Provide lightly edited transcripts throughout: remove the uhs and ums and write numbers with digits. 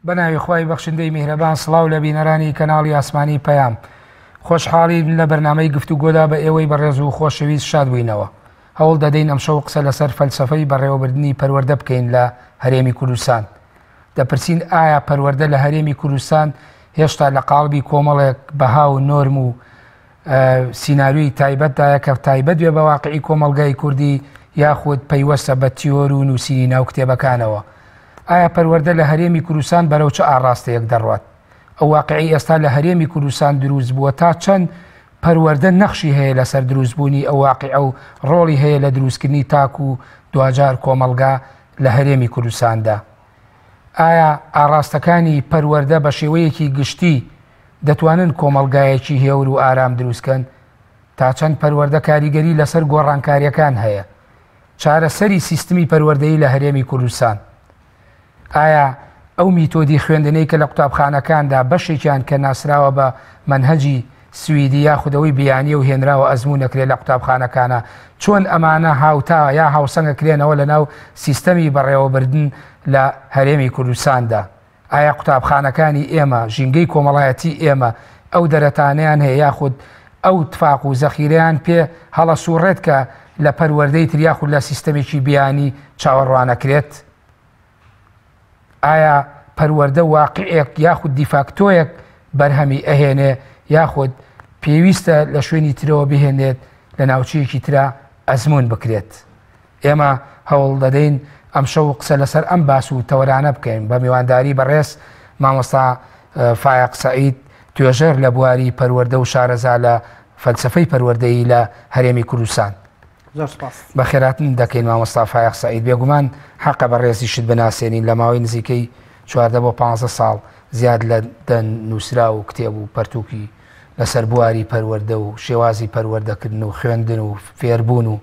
بەناوی خوای بەخشندەی میهرەبان سڵاو لە بینەرانی کەناڵی ئاسمانی پەیام خۆشحاڵی لە بەرنامەی گفتوگۆدا بە ئێوەی بەڕێز و خۆشەویست شاد بووینەوە. هەوڵ دەدەین ئەمشەو قسە لەسەر فەلسەفەی بەڕێوەبردننی پەروەردە بکەین لە هەرێمی کوردستان. دەپرسین ئایا پەروەردە لە هەرێمی کوردستان هێشتا لە قاڵبی کۆمەڵێک بەها و نۆرم و سیناریوی تایبەتدایە کە تایبەت بێ بە واقعی کۆمەلگای کوردی یاخود پەیوەستە بە تیۆر و نووسینی ناو کتێبەکانەوە؟ ئایا پەروەردە لە هەرێمی کوردستان بەرەو چه ئاڕاستەیەک دەڕوات؟ ئەو واقعی ئێستا لە هەرێمی کوردستان دروست بووە تا چەند پەروەردە نەخشی هەیە لەسەر دروستبوونی ئەو واقعە و ڕۆڵی هەیە لە دروستکردنی تاک و دوجار کۆمەلگا لە هەرێمی کوردستاندا؟ ئایا ئاڕاستەکانی پەروەردە بە شێوەیەکی گشتی دەتوانن کۆمەلگایەکی هێور و ئارام دروستکەن؟ تا چەند پەروەردە کاریگەری لەسەر گۆڕانکاریەکان هەیە؟ چارەسەری سیستمی پەروەردەیی لە هەرێمی کوردستان ئایا ئەو میتۆدی خوێندنەی کە لە قوتابخانەکاندا بەشێکیان کە ناسراوە بە منهەجی سویدی یاخودەوەی بیانیە و هێنراوە ئەزموو نەکرێت لە قوتابخانەکانە چۆن ئەمانە هاوتا یا هاوسەنگەکرێنەوە لەناو سیستەمی بەڕێوەبردن لە هەرێمی کوردستاندا؟ ئایا قوتابخانەکانی ئێمە ژینگەی کۆمەڵایەتی ئێمە ئەو دەرەتانیان هەیە یاخود ئەو تفاق و زەخیرەیان پێ هەڵە سوڕێت کە لە پەروەردەی تر یاخود لە سیستەمێکی بیانی چاوەڕوانەکرێت؟ ئایا پەروەردە واقعێک یاخود دیفاکتۆیەک بەرهەمی ئەهێنێ یاخود پێویستە لە شوێنی ترەوە بهێنێت لە ناوچەیەکی ترا ئەزمون بکرێت؟ ئێمە هەوڵ دەدەین ئەمشەو قسە لەسەر ئەم باس و تەوەرانە بکەین بە میوانداری بەڕێز مامۆستا فایق سەعید توێژەر لە بواری پەروەردە و شارەزا لە فەلسەفەی پەروەردەیی لە هەرێمی کوردستان. بە خێراتن دەکەین مامۆستا فایق سەعید. بێگومان حەقە بەڕێزی شت بناسێنین لە ماوەی نزیکەی 14 بۆ 15 ساڵ زیاد لە نووسرا و کتێب و پەرتووکی لەسەر بواری پەروەردە و شێوازی پەروەردەکردن و خوێندن و فێربوون و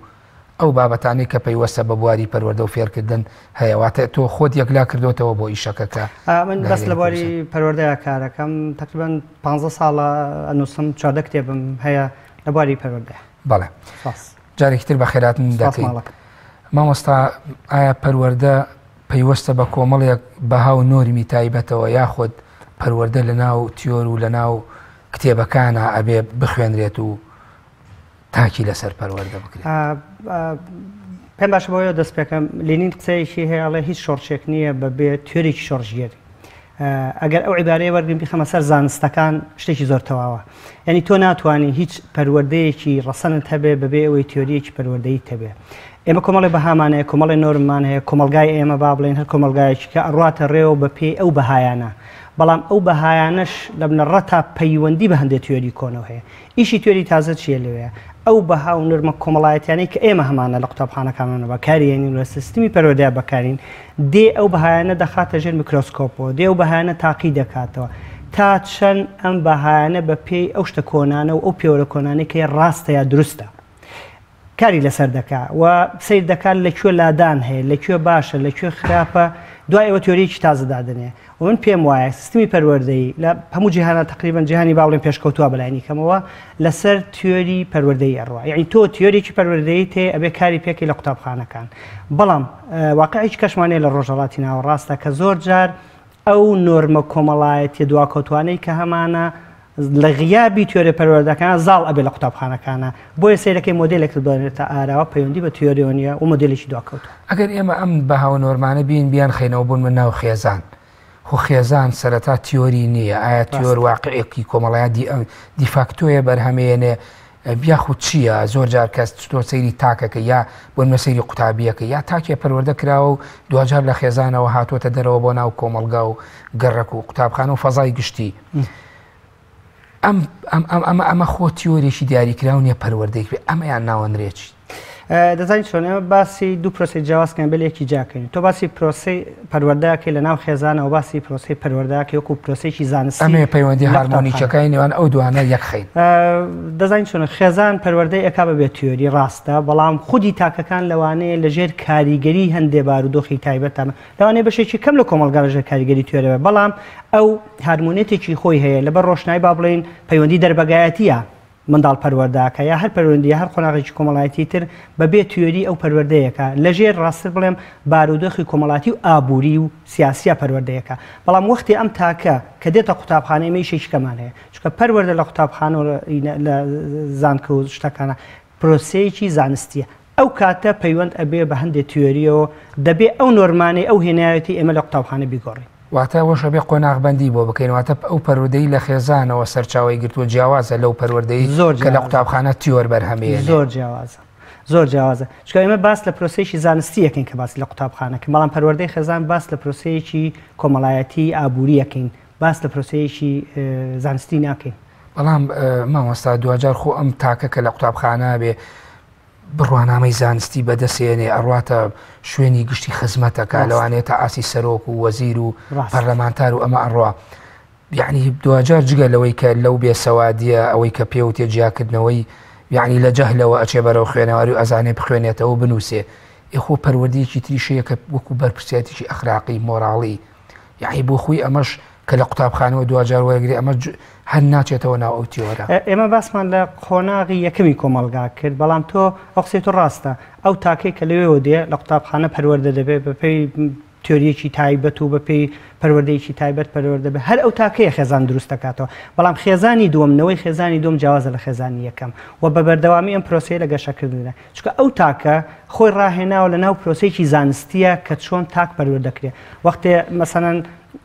ئەو بابەتانی کە پەیوەستە بە بواری پەروەردە و فێرکردن هەیەواتە تۆ خۆت یەکلا کردوتەوە بۆ ئیشەکەکە؟ من بەس لە بواری پەروەردەیە کارەکەم تقریبان 15 ساڵە ئەنووسم 14 کتێبم هەیە لە بواری پەروەردە. بەڵێ جارێکتر بە خێراتن دەکەین. مامۆستا ئایا پەروەردە پەیوەستە بە کۆمەڵێک بەها و نۆرمی تایبەتەوە یاخود پەروەردە لە ناو تیۆر و لە ناو کتێبەکانە ئەبێ بخوێنرێت و تاکی لەسەر پەروەردە بکرێت؟ پێم باشە بۆیە دەست پێکەم لێنین قسەیەکی هەیەڵێ هیچ شۆڕشێک نییە بەبێ تیۆرێکی شۆڕژگێری. ئەگەر ئەو عیبارەیە وەرگین بخەمە سەر زانستەکان شتێکی زۆر تەواوە. یعنی تۆ ناتوانانی هیچ پەروەردەیەکی ڕەسەنت هەبێ بەبێ ئەوەی تیۆریەکی پەروەردەیی هەبێ. ئێمە کۆمەڵی بەهامانەیە، کۆمەڵی نۆرممان هەیە، کۆمەلگای ئێمە با بڵێن هەر کۆمەلگایەکی کە ئەڕاتە ڕێوە بە پێی ئەو بەهایانە. بەڵام ئەو بەهایانەش لە بنەڕە تا پەیوەندی بە هەندێک تیۆری کۆنەوە هەیە. ئیشی تیۆری تازە چیە لەوەیە؟ ئەو بەها و نرمە کۆمەڵایەتیانەی کە ئێمە هەمانە لە قوتابخانەکانمانە بەکارێنین لە سیستمی پەروەردە بەکارین، دێ ئەو بەهایانە دەخاتە ژێر میکرۆسکۆپەوە، دێ ئەو بەهایانە تاقی دەکاتەوە تا چەند ئەم بەهایانە بە پێی ئەو شتە کۆنانە و ئەو پێوەرە کۆنانەی کە ڕاستە یا دروستە کاری لەسەر دەکا و سیر دەکات لەکوێ لادان هەیە، لەکوێ باشە، لەکوێ خراپە، دوای ئەوە تیۆریەکی تازە دادنێ. و من پێم وایە سیستمی پەروەردەیی لە هەموو جیهانە تقریبان جیهانی باڵێن پێشکەوتووە بەلایانی کەمەوە لەسەر تیۆری پەروەردەیی ئەڕوا. یعنی تۆ تیۆریەکی پەروەردەیی تێ ئەبێ کاری پێکەی لە قوتابخانەکان. بەڵام واقعیش کەشمانەیە لە ڕۆژهەڵاتی ناوەڕاستە کە زۆر جار ئەو نۆرمە کۆمەڵایەتی دواکەوتوانەی کە هەمانە لە غیابی تیۆری پەروەردەکانە زاڵ ئەبێ لە قوتابخانەکانە. بۆیە سیرەکەی مۆدێلێک بێنێتە ئاراوە پەیوەندی بە تیۆریۆنیە و مۆدێلێکی دواکەوت. ئەگەر ئێمە ئەم بەها و نۆرمانە بین بیان خێنەوە بوون من ناو خێزان. خۆ خێزان سەرەتا تیۆری نییە. ئایا تیۆر واقعێکی کۆمەڵایەت دیفاکتۆیە بەرهەمێنێ بیاخود چییە؟ زۆر جار کەس تۆ سەیری تاکەکە یا بۆ سەیری قوتابیەکە یا تاکێ پەروەردە کراوە و دوجار لە خێزانەوە هاتوۆتە دەرەوە بۆ ناو کۆمەلگا و گەڕک و قوتابخانە و فەزای گشتی. ئەمە خۆ تیۆریێکی دیاریکراونیە پەروەردەیەک بێ، ئەمەیان ناوەندرێکی. دەزانیت چۆن ئێمە باسی دوو پرۆسی جیاوازکەین بە لەیەکی جاکەین. تۆ باسی پرۆسی پەروەردەکەی لە ناو خێزانەوە، باسی پرۆسی پەروەردەکەی وەکو پرۆسێکی زانستی. ئەمێ پەیوەندی هارمۆنیکەکەی نێوان ئەو دوانە یەک خەین. دەزانیت چۆن خێزان پەروەردەی ئەکا بەبێت تیۆری ڕاستە، بەڵام خودی تاکەکان لەوانەیە لەژێر کاریگەری هەندێ بارودۆخی تایبەتە لەوانەیە بەشێکی کەم لە کۆمەلگا لەژێر کاریگەری تیۆرەوە، بەڵام ئەو هارمۆنێتێکی خۆی هەیە لەبەر ڕۆشنایی با بڵێن پەیوەندی دەربەگایەتیە منداڵ پەروەردەکە یا هەر پەروەردی هەر قۆناغێکی کۆمەڵایەتی تر بەبێ توێری ئەو پەروەردەیەکە لەژێر ڕاستتر بڵێم بارودۆخی کۆمەڵاتی و ئابووری و سیاسیە پەروەردەیەەکە بەڵام وەختی ئەم تاکە کە دێتە قوتابخانەی مەیشێکمان هەیە چکە پەروەردە لە قوتابخانە لە زانکە و شتەکانە پرۆسەیەکی زانستیە ئەو کاتە پەیوەند ئەبێ بە هەندێک توێریەوە دەبێ ئەو نۆرمانەی ئەو هێنایەتی ئێمە لە قوتابخانە بیگۆڕین واتە وەشە بێ قۆناغبەندی بۆ بکەینواتە ئەو پەروەردەی لە خێزانەوە سەرچاوی گرتووە جیاوازە لەو پەروەردەی کە لە قوتابخانە تیۆر بەرهەمەیە زۆر جیاوازە زۆر جیاوازە چکە ئێمە باس لە پرۆسەیەکی زانستی یەکەین کە باس لە قوتابخانەکە بەڵام پەروەردەی خێزان باس لە پرۆسەیەکی کۆمەڵایەتی ئابووری یەکەین باس لە پرۆسەیەکی زانستی ناکەین بەڵام مامۆستا دوجار خۆ ئەم تاکە کە لە قوتابخانە بێ بڕوانامەی زانستی بەدەسێنێ ئەڕواتە شوێنی گشتی خزمەتەکە لەوانێت تا ئاسی سەرۆک و وەزیر و پەرلەمانتار و ئەمە ئەڕوا یعنی دوجار جگە لەوەی کە لەو بێسەوادیە ئەوەی کە پێ و تێجیاکردنەوەی یعنی لە جەهلەوە ئەچێ بەرەو خوێنەواری و ئەزانێ بخوێنێتەوە بنووسێ ئێخۆ پەروەردەیەکی تریشەیە کە وەکو بەرپرسیاتێکی ئەخلاقی مۆراڵی یعنی بۆ خۆی ئەمەش کە لە قوتابخانەوە دوجار وەرگری ئەمە هەر ناچێتەوە ناو ئەو تیۆرە ئێمە باسمان لە قۆناغی یەکەمی کۆمەلگا کرد بەڵام تۆ ئەقسێت و ڕاستە ئەو تاکەی کە لەوێەوە دێ لە قوتابخانە پەروەردە دەبێت بەپێی تیۆریەکی تایبەت و بەپێی پەروەردەیەکی تایبەت پەروەردە بێ هەر ئەو تاکەیە خێزان دروست دەکاتەوە بەڵام خێزانی دووەمنەوەی خێزانی دوم جیاوازە لە خێزانی یەکەم و بە بەردەوامی ئەم پرۆسەیە لە گەشەکردنە چکە ئەو تاکە خۆی ڕاهێناوە لە ناو پرۆسەیەکی زانستیە کە چۆن تاک پەروەردەکرێ وەختێ مەسەنەن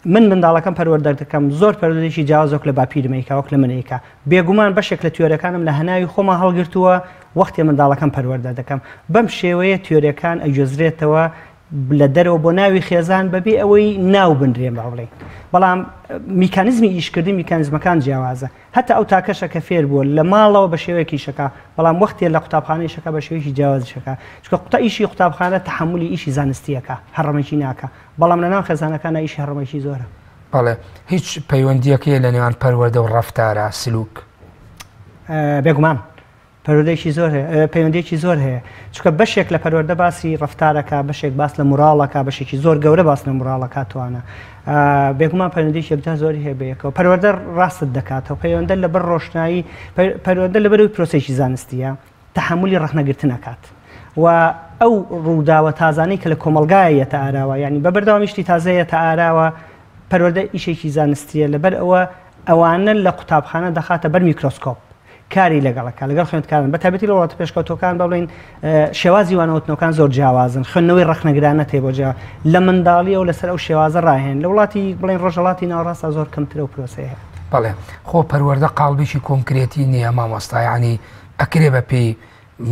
من منداڵەکەم پەروەردە دەکەم زۆر پەروەردەیەکی جیاوازۆک لە باپیرمەیەکە وەک لە منەیەکە بێگومان بەشێک لە تیۆرەکانم لە هەناوی خۆمان هەڵگرتووە وەختی منداڵەکەم پەروەردە دەکەم بەم شێوەیە تیۆریەکان ئەگوێزرێتەوە لە دەرەوە بۆ ناوی خێزان بەبێ ئەوەی ناو بنرێن باڵێ بەڵام میکانیزمی ئیشکردی میکانیزمەکان جیاوازە هەتا ئەو تاکەشە کە فێر بووە لە ماڵەوە بە شێوەیەکی شەکە بەڵام وەختی لە قوتابخانەی شەکە بە شێوەیەکی جیاواز شەکە چکە قوتە ئیشی قوتابخانە تەحملی ئیشی زانستیەکە هەڕەمەکی ناکە بەڵام لە ناو خێزانەکانە ئیشی هەڕەمەکی زۆرە بەڵێ هیچ پەیوەندیەکەیە لە نێوان پەروەردە و ڕەفتارە سلوک بێگومان پەروەردەیەکی زۆر هەیە پەیوەندێکی زۆر هەیە چکە بەشێک لە پەروەردە باسی ڕەفتارەکە بەشێک باس لە موراڵەکە بەشێکی زۆر گەورە باس لە موراڵەکە توانە بێگومان پەیوەندێکی یەکجار زۆری هەیە بەیەکەوە پەروەردە ڕاستت دەکاتەوە پەیوەندە لەبەر ڕۆشنایی پەروەردە لەبەرەوەی پرۆسێکی زانستیە تەحملی ڕەخنەگرتنەکات و ئەو ڕووداوە تازانەی کە لە کۆمەلگایە تا ئاراوە یعنی بە بەردەوامیشتی تازەیە تا ئاراوە پەروەردە ئیشێکی زانستیە لەبەر ئەوانە لە قوتابخانە دەخاتە بەر میکرۆسکۆپ کاری لەگەڵەکە لەگەڵ خوێندکارن بە تایبەتی لە وڵاتە پێشکەوتەکان بڵین شێوازی وانەوتنەوەکان زۆر جیاوازن خوێندنەوەی ڕەخنەگرانە تێ بۆ جیا لە منداڵیەوە لەسەر ئەو شێوازە ڕاهێن لە وڵاتی بڵین ڕۆژهەڵاتی ناوەڕاستە زۆر کەمترە و پرۆسەیە بەڵێ خۆ پەروەردە قاڵبێکی کۆنکرێتی نییە مامۆستا یعنی ئەکرێ بە پێی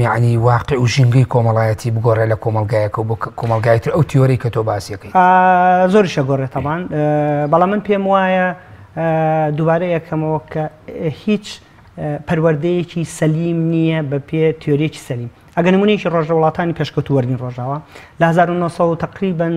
یعنی واقع و ژینگەی کۆمەڵایەتی بگۆڕێ لە کۆمەلگایەکە و بۆ کۆمەلگایتر ئەو تیۆرەی کە تۆ باسیەکەی زۆریشە گۆڕێت تەمان بەڵام من پێم وایە دووبارە یەکەمەوە کە هیچ پەروەردەیەکی سەلیم نییە بە پێ تیۆریەکی سەلیم ئەگەر نمونەیەکی ڕۆژە وڵاتانی پێشکەوت وەرگین ڕۆژاوە لە 1970 تقریباً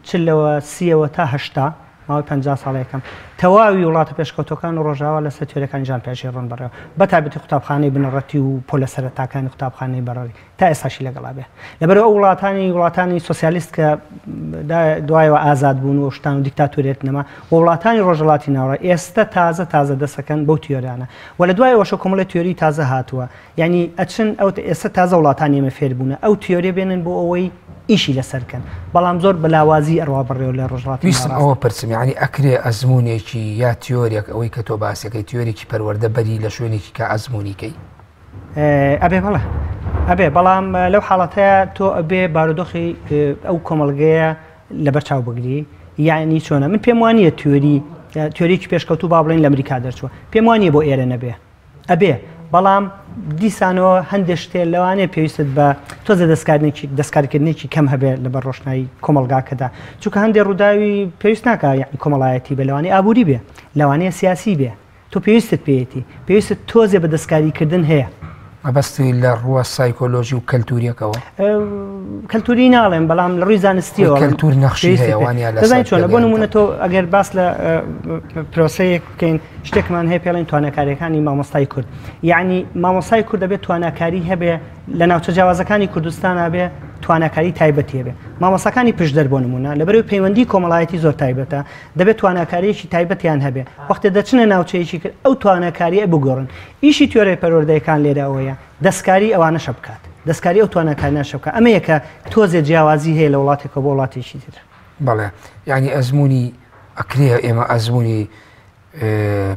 چلەوە سیەوە تا هەشتا ماوەی 50 ساڵەکەم تەواوی وڵاتە پێشکەوتەکان و ڕۆژاوە لەسەر تیۆریەکانی جان پێشی ڕۆن بەڕێوە بە تایبەتی قوتابخانەی بنەڕەتی و پۆلە سەرەتاکانی قوتابخانەی بەڕێوی تا ئێستاشی لەگەڵا بێ لەبەرەوە ئەو وڵاتانی سۆسیالیست کە دوایەوە ئازاد بوون و شتان و دیکتاتۆریەت نەما و وڵاتانی ڕۆژهەڵاتی ناوەڕە ئێستا تازە دەسەکەن بەو تیۆریانە و لە دوایەوەشە کۆمەڵە تیۆری تازە هاتووە یعنی ئەچن ئەو ئێستا تازە وڵاتانی ئێمە فێر بوونە ئەو تیۆریە بێنن بۆ ئەوەی ئیشی لەسەرکەن بەڵام زۆر بەلاوازی ئەڕوا بڕێەوە لە ڕۆژهەڵاتی ویستم ئەوە پرسم یعنی ئەکرێ ئەزمونێکی یا تیۆریەک ئەوەی کە تۆ باسیەکەی تیۆرێکی پەروەردە بەری لە شوێنێکی کە ئەزمونیکەی ئەبێ بەڵێ ئەبێ بەڵام لەو حاڵەتەیە تۆ ئەبێ بارودۆخی ئەو کۆمەڵگەیە لەبەرچاو بگری یعنی چۆنە من پێم وانییە تیۆریکی پێشکەوتوو با بڵین لە ئەمریکا دەرچووە پێم وانییە بۆ ئێرە نەبێ ئەبێ بەڵام دیسانەوە هەندێک شتێ لەوانەیە پێویستت بە تۆزە دەستکاریکردنێکی کەم هەبێت لەبەر ڕۆشنایی کۆمەلگاکەدا چونکە هەندێک ڕووداوی پێویست ناکە یعنی کۆمەڵایەتی بێ لەوانەیە ئابووری بێ لەوانەیە سیاسی بێ تۆ پێویستت پێویستت تۆزێ بە دەستکاریکردن هەیە مەبەستی لە ڕووە سایکۆلۆژی و کەلتوریەکەەوە کەلتوری ناڵێن بەڵام لە ڕووی زانستیەوە کەلتور نەخشی هەیەوانە دەزانین چۆنە بۆ نمونە تۆ ئەگەر باس لە پرۆسەیەک بکەین شتێکمان هەیە پێڵێن توانەکاریەکانی مامۆستای کورد یعنی مامۆستای کورد دەبێت تواناکاری هەبێ لە ناوچە جیاوازەکانی کوردستانە بێ تواناکاری تایبەتی هەبێ مامۆستاکانی پشتدەر بۆ نمونە لەبەرەوەی پەیوەندی کۆمەڵایەتی زۆر تایبەتە دەبێت تواناکاریەکی تایبەتیان هەبێ وەختە دەچنە ناوچەیەکی کرد ئەو تواناکاریە بگۆڕن ئیشی تۆرەی پەروەردەیەکان لێرە ئەوەیە دەستکاری ئەوانە شە بکات دەستکاری ئەو تواناکاری نەشە بکات ئەمە یەکە تۆزێ جیاوازی هەیە لە وڵاتێکە بۆ وڵاتێکی تر بەڵێ یعنی ئەزمموی ئەکرێ ئێمە ئەزمموی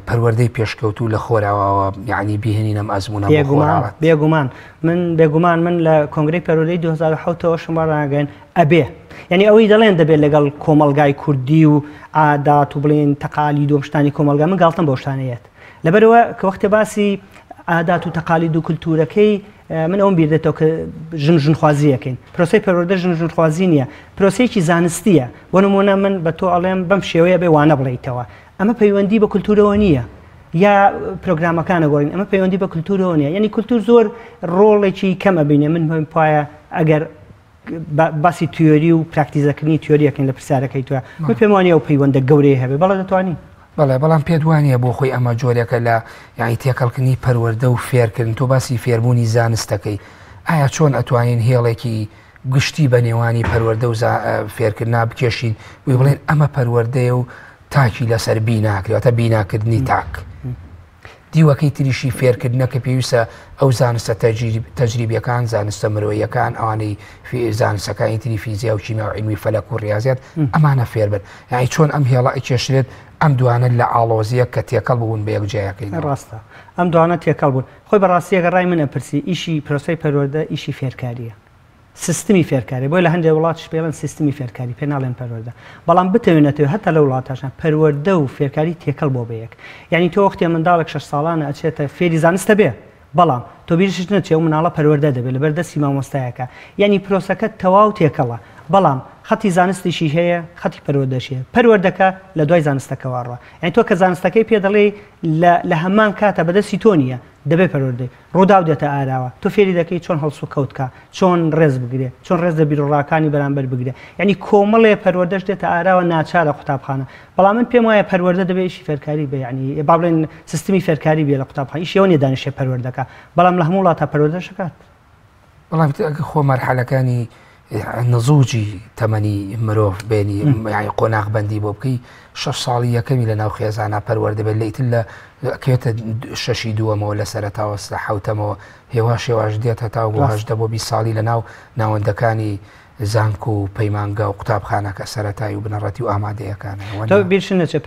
پەروەردەی پێشکەوتو لە خۆراوەوە یعنی بیهێنینەم ئەزمونە بێگومان من لە کۆنگرەی پەروەردەی 2007ەوە شمارڕاگەن ئەبێ یعنی ئەوەی دەڵێن دەبێت لەگەڵ کۆمەلگای کوردی و عادات و بڵێن تەقالی دۆشتانی کۆمەلگا من گاڵتم بۆ شتانەیەت لەبەرەوە کە وەختە باسی عادات و تەقالید و کولتورەکەی من ئەوم بیردێتەوە کە ژنخوازیەکەین پرۆسی پەروەردە ژنخوازی نییە پرۆسەیەکی زانستیە بۆ نمونە من بە تۆ ئەڵێم بەم شێوەیە بێ وانە بڵیتەوە ئەمە پەیوەندی بە کولتورەوە نییە یا پرۆگرامەکانە گۆڕین ئەمە پەیوەندی بە کولتورەوە نییە یعنی کولتور زۆر ڕۆڵێکی کەمە بینێ من پێم وایە ئەگەر باسی تیۆری و پراکتیزەکردنی تیۆریەکەین لە پرسیارەکەی توە من پێم وانە ئەو پەیوەندە گەورەی هەبێ بەڵێ دەتوانین بەڵێ بەڵام پێت وانە بۆ خۆی ئەمە جۆرێکە لە یعنی تێکەڵکردنی پەروەردە و فێرکردن تۆ باسی فێربوونی زانستەکەی ئایا چۆن ئەتوانین هێڵێکی گشتی بە نێوانی پەروەردە و فێرکردنا بکێشین وی بڵێن ئەمە پەروەردەیە و تاکی لەسەر بیناکرێتە بیناکردنی تاک دیوەکەی تریشی فێرکردنەکە پێویستە ئەو زانستە تەجریبیەکان زانستە مرۆیەکان ئەوانەی زانستەکانی تری فیزیا و کیمیا و علمی فەلەک و ڕاضیات ئەمانە فێر بن یعنی چۆن ئەم هێڵە ئەکێشرێت ئەم دوانە لە ئاڵۆزیە کە تێکەڵ بوون بە یەکجێیەکەی ڕاستە ئەم دوانە تێکەڵ بوون خۆی بەڕاستیەکە ڕای منە پرسی ئیشی پرۆسەی پەروەردە ئیشی فێرکاریە سیستمی فێرکاری بۆی لە هەندێک وڵاتش پێڵەن سیستمی فێرکاری پێ ناڵێن پەروەردە بەڵام بتەوێنێتەوە هەتا لە وڵاتاشان پەروەردە و فێرکاری تێکەڵ بۆ بەیەک یعنی تۆ وەختی منداڵێک 6 ساڵانە ئەچێتە فێری زانستە بێ بەڵام تۆ بیرشت نەچێ و مناڵە پەروەردە دەبێت لەبەردەستی مامۆستایەکە یعنی پرۆسەکە تەواو تێکەڵە بەڵام خەتی زانستیشی هەیە خەتی پەروەردەشیە پەروەردەکە لە دوای زانستەکەوەڕوە یعنی تۆ کە زانستەکەی پێ دەڵێ لە هەمان کاتە بەدەستی تۆ نییە دەبێت پەروەردەی ڕوودا و دێتە ئاراوە تۆ فێری دەکەی چۆن هەڵس و کەوتکە چۆن ڕێز بگرێ چۆن ڕێز لە بیرڕاکانی بەرامبەر بگرێ یعنی کۆمەڵێ پەروەردەش دێتە ئاراوە ناچارە قوتابخانە بەڵام من پێم وایە پەروەردە دەبێت ئیشی فێرکاری بێ یعنی با بڵێن سیستمی فێرکاری بێ لە قوتابخانە ئیشەوە نیە دانیشتێ پەروەردەکە بەڵام لە هەموو وڵاتە پەروەردەشەکات بەڵام خۆ مەرحەلەکانی نزوجی تەمەنی مرۆڤ بینی یعنی قۆناغبەندی بۆ بکەی 6 ساڵی یەکەمی لە ناو خێزانە پەروەردە بێت لە ئیتر لە کێتە 6 دووەمەوە لە سەرەتاوە لە حوتەمەوە هێواش دێت هەتا بۆ 8 بۆ 20 ساڵی لە ناو ناوەندەکانی زانک و پەیمانگا و قوتابخانەکە سەرەتایی و بنەڕەتی و ئامادەیەکانە تۆ بیرشن نەچێت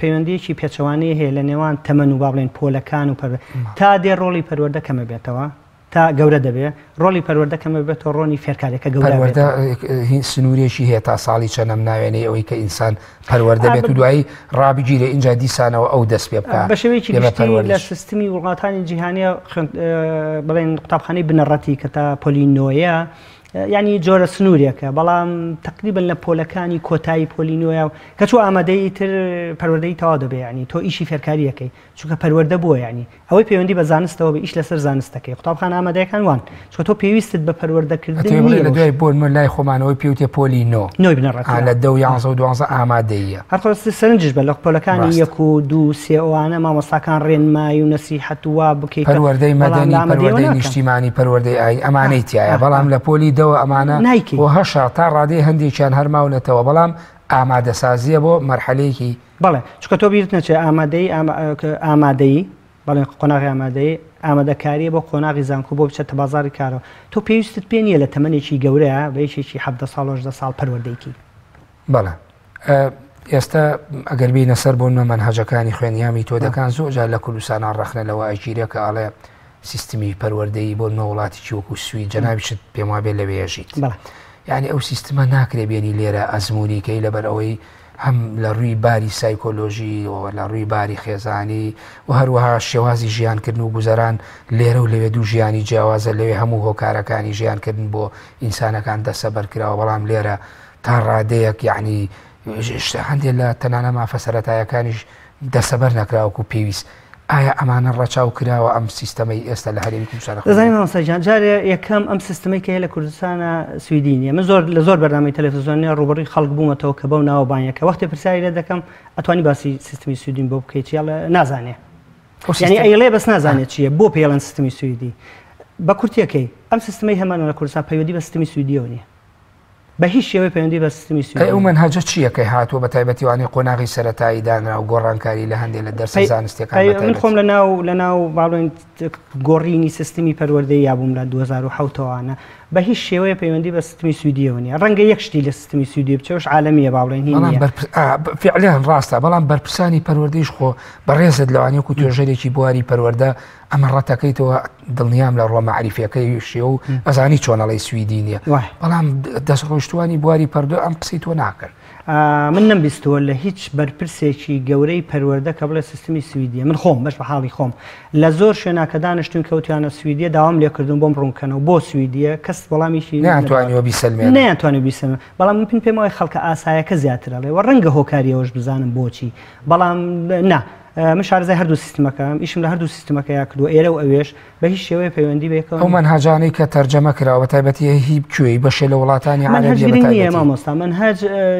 پەیوەندیەکی پێچەوانەیە هەیە لە نێوان تەمەن و با بڵێن پۆلەکان و تا دێ ڕۆڵی پەروەردە کەمە بێتەوە تا گەورە دەبێت ڕۆڵی پەروەردەکەمە بێت ڕۆنی فێرکارێکە گەورە سنوورێکی هەیە تا ساڵی چەندەم ناوێنەی ئەوەی کە ئینسان پەروەردە بێت و دوایی ڕابگیرێ اینجا دیسانەوە ئەو دەست پێ بکات بە شێوەیەکی گشتی لە سیستمی وڵاتانی جیهانیە بڵێن قوتابخانەی بنەڕەتی کە تا پۆلینۆیە یعنی جۆرە سنوورێکە بەڵام تقریبا لە پۆلەکانی کۆتایی پۆلینۆیە کە چوو ئامادەی تر پەروەردەی تەوا دەبێ ینی تۆ ئیشی فێرکاریەکەی چونکە پەروەردە بووە ینی ئەوەی پەیوەندی بە زانستەوە بە ئیش لەسەر زانستەکەی قوتابخانە ئامادەیەکان وان چۆ تۆ پێویستت بە پەروەردەکردن لە دوای بۆ من لای خۆمانەوەی پێوتێ پۆلینۆ نۆی بنەڕەتی لە 12 ئامادەیە هەرخۆستی سەرنجش بە لە پۆلەکانی 1 و 2 3 ئەوانە مامۆستاکان ڕێنمایی و نەسیحەت وا بکەیت پەروەردەی مەدەنی پەروەردەی نیشتیمانی پەروەردەی ئاین ئەمانەی تایە بەڵام لە پۆلی دەوە بۆ هەشا تا ڕادەی هەندێکیان هەرماونەتەوە بەڵام ئامادەسازیە بۆ مەرحەلەیەکی بەڵێ چکە تۆ بیرت نەچێ ئامادەی بەڵێن قۆناغی ئامادەکاریە بۆ قۆناغی زانکو بۆ بچێتە بازاری کارەوە تۆ پێویستت پێ نییە لە تەمەنێکی گەورەیە بە یەکێکی 17 ساڵ 18 ساڵ پەروەردەیکی بەڵێ ئێستا ئەگەر بینە سەر بۆنمە منهەجەکانی خوێنیامی تۆ دەکان زۆرجار لە کوردستانان ڕەخنە لەوە ئەگیرە کە ئاڵێ سیستمی پەروەردەی بۆ نەوڵاتێکی وەکو سوید جەنابیشت پێم وابێت لەوێژیت یعنی ئەو سیستمە ناکرێ بێنی لێرە ئەزممویکەی لەبەر ئەوەی هەم لە ڕووی باری سایکۆلۆژی لە ڕووی باری خێزانی و هەروەها شێوازی ژیانکردن و گوزەران لێرە و لەوێ دوو ژیانی جیاوازە لەوێ هەموو هۆکارەکانی ژیانکردن بۆ ئینسانەکان دەسەبەر کراوە بەڵام لێرە تا ڕادەیەک یعنی هەندێک لە تەنانە مافە سەرەتایەکانیش دەسەبەر نەکراوەکو پێویست ئایا ئەمانە ڕەچاو کراوە ئەم سیستەمەی ئێستا لە هەرێمی کوردستان دەزانین مامۆستاجان جارێ یەکەم ئەم سیستەمەی کە هەیە لە کوردستانە سویدی نیە من زۆر لە زۆر بەرنامەی تەلەڤیزیۆنی ڕوبەڕووی خەڵک بوومەتەوە کە بەو ناوەبانیەکە وەختی پرسیاری لێ دەکەم ئەتوانی باسی سیستمی سویدین بۆ بکەیت یاڵە نازانێ یعنی ئەیڵێ بەس نازانێت چییە بۆ پێڵەن سیستمی سویدی بە کورتیەکەی ئەم سیستمی هەمانە لە کوردستان پەیوەندی بە سیستمی سویدیەوە نییە بە هیچ شێوەی پەیوەندی بە سیستمی سویدی. ئەو منهەجە چیەکەی هاتووە بە تایبەتیوانی قۆناغی سەرەتایی دانرا و گۆڕانکاری لە هەندێک لە دەرسە زانستیەکان؟ من خۆم لە ناو باڵێن گۆڕینی سیستمی پەروەردەی یابووم لە 2007وانە بە هیچ شێوەیە پەیوەندی بە سیستمی سویدیەوە نیە. ڕەنگە یەک شتی لە سیستمی سویدی بچەوش عالەمیە باڵێن هی فعلیان ڕاستە، بەڵام بەرپرسانی پەروەردەیش خۆ بەڕێزت لەوانەیە و توێژەرێکی بواری پەروەردە ئەمە ڕەتەکەیتەوە دڵنیام لە ڕۆ مەعریفیەکەی شێ و ئەزانی چۆنەڵی سویدی نییە، بەڵام دەستڕۆشتوانی بواری پەردە ئەم قسەی تۆ ناکەن. من نەمبیستەوە لە هیچ بەرپرسێکی گەورەی پەروەردە کە بڵێ سیستمی سویدیە. من خۆم بەش بە حاڵی خۆم لە زۆر شوێناکە دانیشتون کەوتیانە سویدیە داوام لێکردن بۆم ڕوونکەنەوە بۆ سویدیە کەس وەڵامیشی ناتوانیوە بیسەلمێنێت نەیانتوانێت بیسەلمێنێت. بەڵام من پێم وایە خەڵکە ئاسایەکە زیاترە لێ و ڕەنگە هۆکاریەوەش بزانم بۆچی، بەڵام نا من شارەزای هەردوو سیستمەکەم ئیشم لە هەردوو سیستمەکەیان کردووە ئێرە و ئەوێش بە هیچ شێوەیە پەیوەندی بێکەوە. ئەو منهەجانەی کە تەرجەمە کراوە تایبەتی هی بکوێی بەشێ لە وڵاتانی عەرەبیە نییە مامۆستا منهەج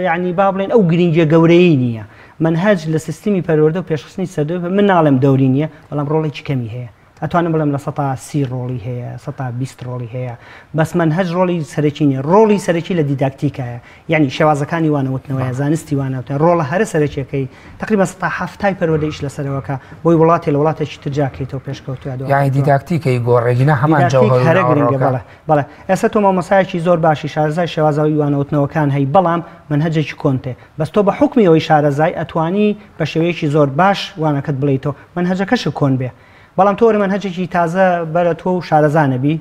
یعنی با بڵێن ئەو گرنگیە گەورەی نییە. منهەج لە سیستمی پەروەردە و پێشخستنی سەردەوە من ناڵێم دەوری نییە، بەڵام ڕۆڵێکی کەمی هەیە. ئەتوانم بڵێم لە 130 ڕۆڵی هەیە 120 ڕۆڵی هەیە، بەس منهەج ڕۆڵی سەرەکی نییە. ڕۆڵی سەرەکی لە دیداکتیکایە، یعنی شێوازەکانی وانەوتنەوەیە زانستی وانەوتن ڕۆڵە هەرە سەرەکیەکەی تقریبا 170 پەروەردەیش لە سەرەوەکە بۆی وڵاتی لە وڵاتێکی ترجاکەیتەوە پێشکەوتووە. یعنی دیداکتیکەی گۆڕێگینە هەمان جەوهەر هەرە گرنگە. بەڵێ ئێستا تۆ مامۆسایەکی زۆر باشی شارەزای شێوازەوەی وانەوتنەوەکان هەی، بەڵام منهەجێکی کۆنتێ، بەس تۆ بە حکمی ئەوەی شارەزای ئەتوانی بە شێوەیەکی زۆر باش وانەکەت بڵیتەوە منهەجەکەش کۆن بێ، بەڵام تۆ منهەجێکی تازە بەرە تۆ و شارەزانەبی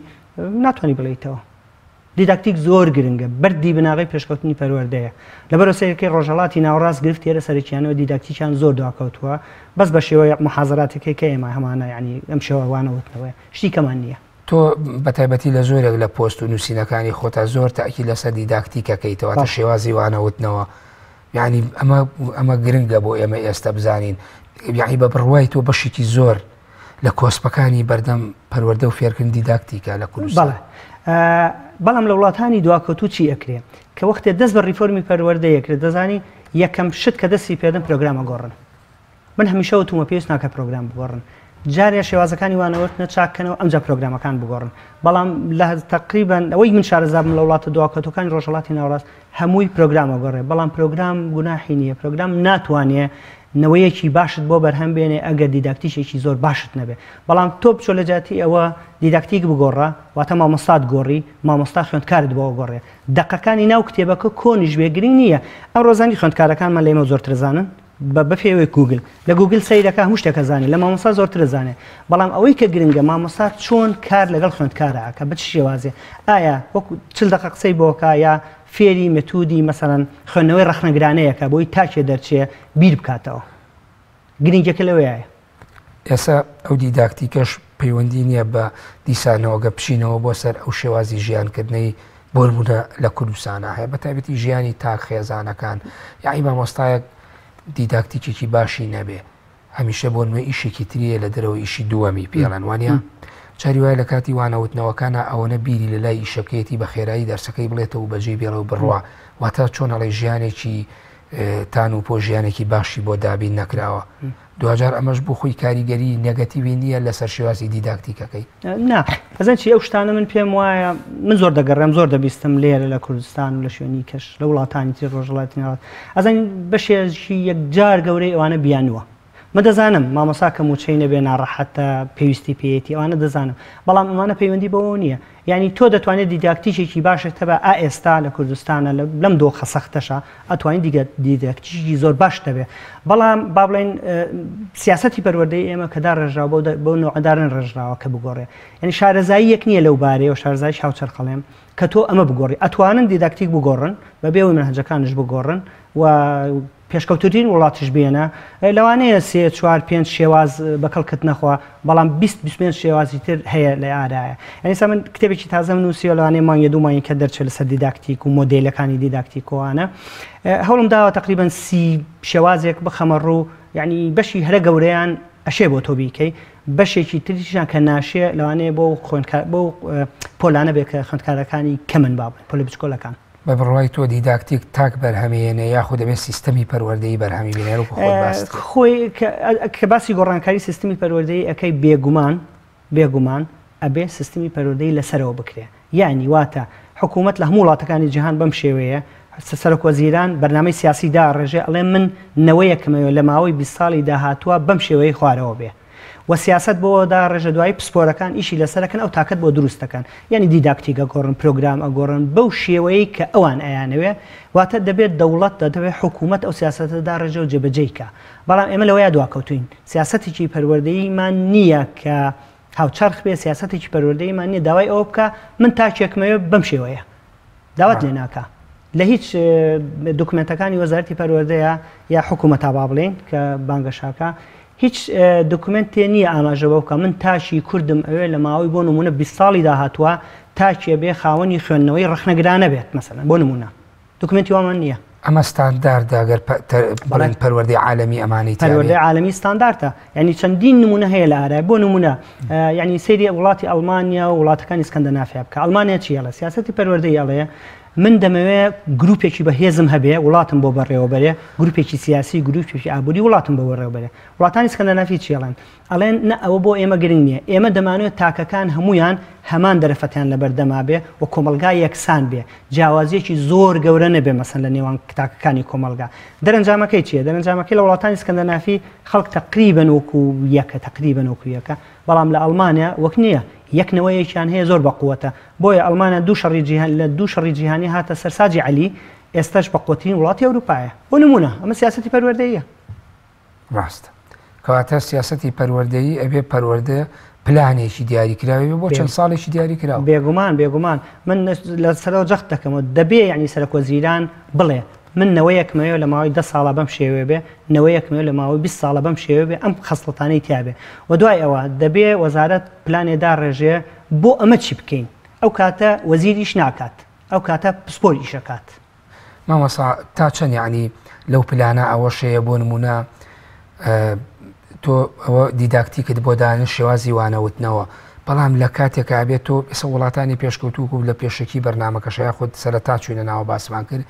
ناتوانانی بڵیتەوە. دیداکتیک زۆر گرنگە، بەردی بناغی پێشکەوتنی پەروەردەیە. لەبەرەوە سەرەکەی ڕۆژهەڵاتی ناوەڕاست گرفت ئێرە سەرکیانەوە دیداکتیکیان زۆر دواکەوتووە، بەس بە شێوەیە محازەراتەکەی کە ئێمە هەمانە یعنی ئەم شێوە وانەوتنەوەی شتی کەمان نییە. تۆ بە تایبەتی لە زۆرێک لە پۆست و نووسینەکانی خۆتا زۆر تاکی لەسەر دیداکتیکەکەیتەوە تا شێوازی وانەوتنەوە، یعنی ئەمە گرنگە بۆ ئێمە ئێستا بزانین، یعنی بە بڕوای تۆ بەشێکی زۆر لە کۆسپەکانی بەردەم پەروەردە و فێرکردن دیداکتیکە لە کوردستان. بەڵام لە وڵاتانی دواکەوتوو چی ئەکرێ کە وەختێ دەست بە ریفۆرمی پەروەردە یەکرێت دەزانی یەکەم شت کە دەستی پێدەن پرۆگرامە گۆڕن. من هەمیشە وتومە پێویست ناکە پرۆگرام بگۆڕن، جارێ شێوازەکانی وانەوەتنە چاکەنەوە ئەمجا پرۆگرامەکان بگۆڕن. بەڵام لە تقریبا ئەوەی من شارەزابم لە وڵاتە دواکەوتەکانی ڕۆژهەڵاتی ناوەڕاست هەمووی پرۆگرامە گۆڕێ، بەڵام پرۆگرام گوناحی نییە. پرۆگرام ناتوانێت نەوەیەکی باشت بۆ بەرهەم بێنێ ئەگەر دیداکتیشێکی زۆر باشت نەبێ. بەڵام تۆ بچۆ لە جاتی ئەوە دیداکتیک بگۆڕە واتە مامۆستات گۆڕی، مامۆستا خوێندکارت بۆ گۆڕێ. دەقەکانی ناو کتێبەکە کۆنیش بێ گرنگ نییە. ئەم ڕۆزانی خوێندکارەکانمان لە ئێمە زۆرتر زانن بە فێوەی گوگل، لە گوگل سەیرەکە هەموو شتێکە زانێت، لە مامۆستا زۆرتر زانێت. بەڵام ئەوەی کە گرنگە مامۆستا چۆن کار لەگەڵ خوێندکارەکە بە چ شێوازێ، ئایا وەکو 40 دقیقە قسەی بۆکە یا فێری مێتودی مەسەڵەن خوێندنەوەی ڕەخنەگرانەیەکە بۆی تاکێ دەرچێ بیر بکاتەوە. گرنگەکە لەوەیە. ئێستا ئەو دیداکتیکەش پەیوەندی نییە بە دیسانەوەگە بچینەوە بۆ سەر ئەو شێوازی ژیانکردنەی بۆربوونە لە کوردستانە هەیە، بە تایبەتی ژیانی تاک خێزانەکان. یعنی مامۆستایەک دیداکتیکێکی باشی نەبێ، هەمیشە بۆ نوێ ئیشێکی تریە لە دەرەوە ئیشی دووەمی پێڵەن وانە چاری وایە لە کاتی وانەوتنەوەکانە ئەوەنە بیری لە لای ئیشەکەیەتی بە خێرایی دەرسەکەی بڵێتەوە بەجێ بێڵەوە بڕوە، واتە چۆن ئەڵێ ژیانێکی تان و پۆژیانێکی باشی بۆ دابین نەکراوە. دوجار ئەمەش بۆ خۆی کاریگەری نێگەتیوی نییە لەسەر شێوازی دیداکتیکەکەی. نا ئەزان چی ئەو شتانە من پێم وایە من زۆر دەگەڕێم زۆر دەبیستم لێرە لە کوردستان و لە شوێنی کەش لە وڵاتانی تر ڕۆژهەڵاتی ناوەڕاست ئەزان بەشێکی یەکجار گەورەی ئەوانە بیانوە. من دەزانم مامۆسا کە موچەی نەبێ ناڕەحەتە پێویستی پێیەتی ئەوانە دەزانم، بەڵام ئەمانە پەیوەندی بەوە نییە. یعنی تۆ دەتوانێت دیداکتیشێکی باشێت تەبە ئێستا لە کوردستانە لەم دۆخە سەختەشە ئەتوانین دیداکتیشی زۆر باش دەبێت، بەڵام با بڵێن سیاسەتی پەروەردەی ئێمە کە داڕێژراوە بۆ نوعدارن ڕێژراوە کە بگۆڕێ. یعنی شارەزایی یەک نییە لەو بارەیە و شارەزایش هاوچەرخەڵێم کە تۆ ئەمە بگۆڕی. ئەتوانن دیداکتیک بگۆڕن بەبێەوەی منهەجەکانش بگۆڕن و پێشکەوتترین وڵاتیش بێنە. لەوانەیە 3 4 5 شێواز بەکەڵکت نەخوا، بەڵام 20 شێوازی تر هەیە لە ئارایە. ئەنیسا من کتێبێکی تازە نووسیوە لەوانەیە مانگە دوومانی کە دەرچێت لەسەر دیداکتیک و مۆدێلەکانی دیداکتیکۆوانە. هەوڵم داوە تقریبا 30 شێوازێک بخەمە ڕوو، یعنی بەشی هەرە گەورەیان ئەشێ بۆ تۆ بیکەی، بەشێکی تریشان کە ناشێ لەوانەیە بۆ پۆلانە بێت کە خوێندکارەکانی کەمن بابن پۆلە بچکۆلەکان. بە بڕوای تۆ دیداکتیک تاک بەرهەمێنێ یاخود دەبێت سیستەمی پەروەردەی بەرهەمی بینێت خۆی کە باسی گۆڕانکاری سیستمی پەروەردەی ئەەکەی بێگومان ئەبێ سیستمی پەروەردەی لەسەرەوە بکرێ یعنی واتە حکوومەت لە هەموو وڵاتەکانی جیهان بەم شێوەیە سەرۆکوەزیران بەرنامەی سیاسی داڕێژێ ئەڵێ من نەوەیەکمەوە لە ماوەی 20 ساڵی داهاتووە بەم شێوەیە خوارەوە بێ و سیاست بۆ داڕێژە دوای پسپۆرەکان ئیشی لەسەرەکەن ئەو تاکەت بۆ دروستەکەن یعنی دیداکتیکە گۆڕن پرۆگرام ئەگۆڕن بەو شێوەیە کە ئەوان ئەیانەوێ واتە دەبێت دەوڵەت دەبێت حکوومەت ئەو سیاستە داڕێژە و جێبەجێیکە بەڵام ئێمە لەوەیە دواکەوتوین سیاستێکی پەروەردەییمان نییە کە هاوچەرخ بێ سیاستێکی پەروەردەییمان نییە داوای ئەوە بکە من تاکێکمەوێ بەم شێوەیە داوت لێ ناکە لە هیچ دوکمنتەکانی وەزارەتی پەروەردەیە یا حکوومەت با بڵێن کە بانگەشاکە هیچ دکمنتێ نییە ئاماژەوە بکە من تاشی کوردم ئەوێ لە ماوەی بۆ نمونە 20 ساڵی داهاتووە تاکێ بێ خاوەنی خوێندنەوەی ڕخنەگرانە بێت مەسەلەن بۆ نمونە دکمنتی وامان نییە ئەمە ستانداردە ئەگەر بڵێن پەروەردەی عالەمی ئەمانی پەروەردەی عالەمی ستانداردە یعنی چەندین نمونە هەیە لە ئارای بۆ نمونە یعنی سەیری وڵاتی ئەڵمانیا و وڵاتەکانی اسکەندەنافیا بکە ئەڵمانیا چیە سیاسەتی پەروەردەی ئەڵەیە من دەمەوێت گروپێکی بەهێزم هەبێ وڵاتم بۆ بەڕێوەبەرێ گروپێکی سیاسی گروپێکی ئابووری وڵاتم بۆ بەڕێوەبەرێ وڵاتانی اسکەندەنافی چیڵێن ئەڵێن نە ئەوە بۆ ئێمە گرنگ نییە ئێمە دەمانوێت تاکەکان هەمویان هەمان دەرەفەتیان لەبەردەما بێ و کۆمەلگا یەکسان بێ جیاوازیەکی زۆر گەورە نەبێ مەسەن لە نێوان تاکەکانی کۆمەلگا دەرەنجامەکەی چییە دەرەنجامەکەی لە وڵاتانی اسکەندەنافی خەڵک تقریبەن وەکو یەکە بەڵام لە ئەڵمانیا وەک نییە یەکنەوەیەکیان هەیە زۆر بەقووەتە بۆیە ئەڵمانیا دوو شەڕی جیهانی هاتە سەرساجی عەلی ئێستاش بەقووەترین وڵاتی ئەوروپایە بۆ نمونە ئەمە سیاسەتی پەروەردەییە ڕاستە کەواتە سیاسەتی پەروەردەیی ئەبێ پەروەردە پلانێکی دیاریکراوی بۆ چەند ساڵێکی دیاریکراوە بێگومان من لەسەرەوە جەخت دەکەمەوە دەبێ یعنی سەرۆکوەزیران بڵێ من نەوەیەکمەوە لە ماوەی 10 ساڵە بەم شێوێ بێ نەوەیەکمەوە لە ماوەی 20 ساڵە بەم شێوێ بێ ئەم خەسڵەتانەی تیابێ و دوای ئەوە دەبێ وەزارەت پلانێدا ڕێژێ بۆ ئەمە چی بکەین ئەو کاتە وەزیریش ناکات ئەو کاتە پسپۆری ئیشەکات مامەسا تا چەند یعنی لەو پلانە ئەوە شەیە بۆ نمونە تۆ ئەوە دیداکتیکت بۆ دانن شێوازی وانەوتنەوە بەڵام لە کاتێکە ئابێت تۆ ئێستا وڵاتانی پێشکەوتوو و لە پێشکی بەرنامەکەشەیە خۆت سەرەتا چوینە ناوە باسمان کرد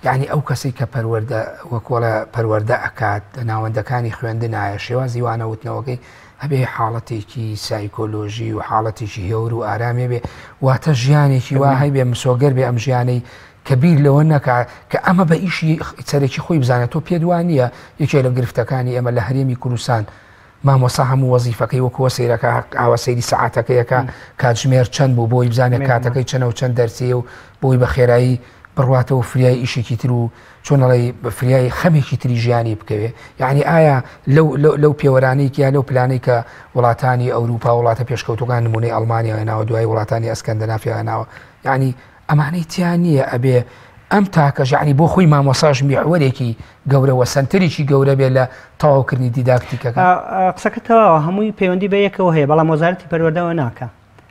یعنی ئەو کەسێک کە پەروەردە وەکۆڵە پەروەردە ئەکات ناوەندەکانی خوێندن نایە شێوازی وانەوتنەوەکەی هەبێ حاڵەتێکی سایکۆلۆژی و حاڵەتێکی هێور و ئارامێ بێ واتە ژیانێکی وا هەیبێ مسۆگەر بێ ئەم ژیانەی کەبیر لەوە نەکا کە ئەمە بە ئیشی سەرێکی خۆی بزانێت تۆ پێدوان نییە یەکێ لە گرفتەکانی ئەمە لە هەرێمی کوردستان مامۆستا هەموو وەزیفەکەی وەکووە سیرەکە ئاوە سەیری سەعاتەکەیەکە کاتژمێر چەند بوو بۆی بزانێت کاتەکەی چەنە و چەند دەرسیە و بۆی بە خێرایی بڕواتەوە فریای ئیشێکی تر و چۆنەڵی بە فریای خەمێکی تری ژیانی بکەوێ یعنی ئایا لەو پێوەرانەیەکی یا لەو پلانەی کە وڵاتانی ئەوروپا وڵاتە پێشکەوتوەکان نمونەی ئەڵمانیا هێناوە دوای وڵاتانی ئەسکەندەنافیا هێناوە یعنی ئەمانەی تیان نییە ئەبێ ئەم تاکەش یعنی بۆ خۆی مامۆساژ میحوەرێکی گەورەوە سنتەرێکی گەورە بێت لە تەواوکردنی دیداکتیکەکە قسەکەتەوە هەمووی پەیوەندی بە یەکەوە هەیە بەڵام وەزارەتی پەروەردەوە ناکە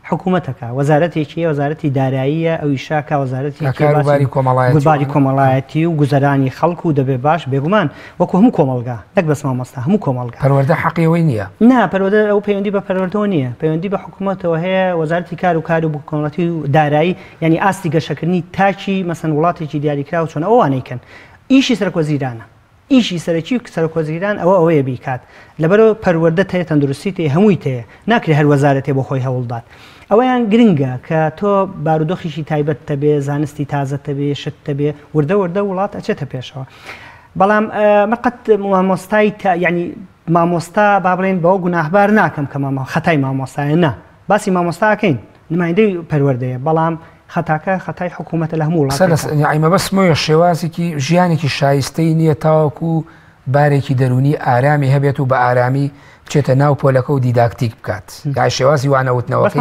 حکوومەتەکە وەزارەتێکی وەزارەتی داراییە ئەوی شاکە وەزارەتی کاروباری کۆمەڵایەتی و گوزەرانی خەڵک و دەبێ باش بێگومان وەکو هەموو کۆمەلگا نەک بەس مامۆستا هەموو کۆمەلگا پەروەردە حەقیەوەی نییە نا پەروەردە ئەو پەیوەندی بە پەروەردەوە نییە پەیوەندی بە حکوومەتەوە هەیە وەزارەتی کار و کۆمەڵایەتی و دارایی یعنی ئاستی گەشەکردنی تاکی مەسەن وڵاتێکی دیاریکرا و چۆن ئەوانەیکەن ئیشی سەرۆکوەزیرانە ئیشی سەرەکی و سەرۆکوەزیران ئەوەیە بیکات لەبەرەوە پەروەردە هەیە تەندروستی تێ هەمووی تەیە ناکرێ هەر وەزارەتێ بۆ خۆی هەوڵدات ئەوەیان گرنگە کە تۆ بارودۆخیشی تایبەت تەبێ زانستی تازە تەبێ شت تەبێ وردە وڵات ئەچێتە پێشەوە بەڵام مەقەت مامۆستای ینی مامۆستا با بڵێن بەوە گوناهبار ناکەم کە خەتای مامۆستایە نا باسی مامۆستاکەین نمایندەی پەروەردەیە بەڵام خەتاکە خەتای حکوومەتە لە هەموو وڵاتمە بەسمەوە شێوازێکی ژیانێکی شایستەی نییە تاوەکو بارێکی دەرونی ئارامی هەبێت و بە ئارامی بچێتە ناو پۆلەکە و دیداکتیک بکات یا شێوازی وانەوتنەوەکەی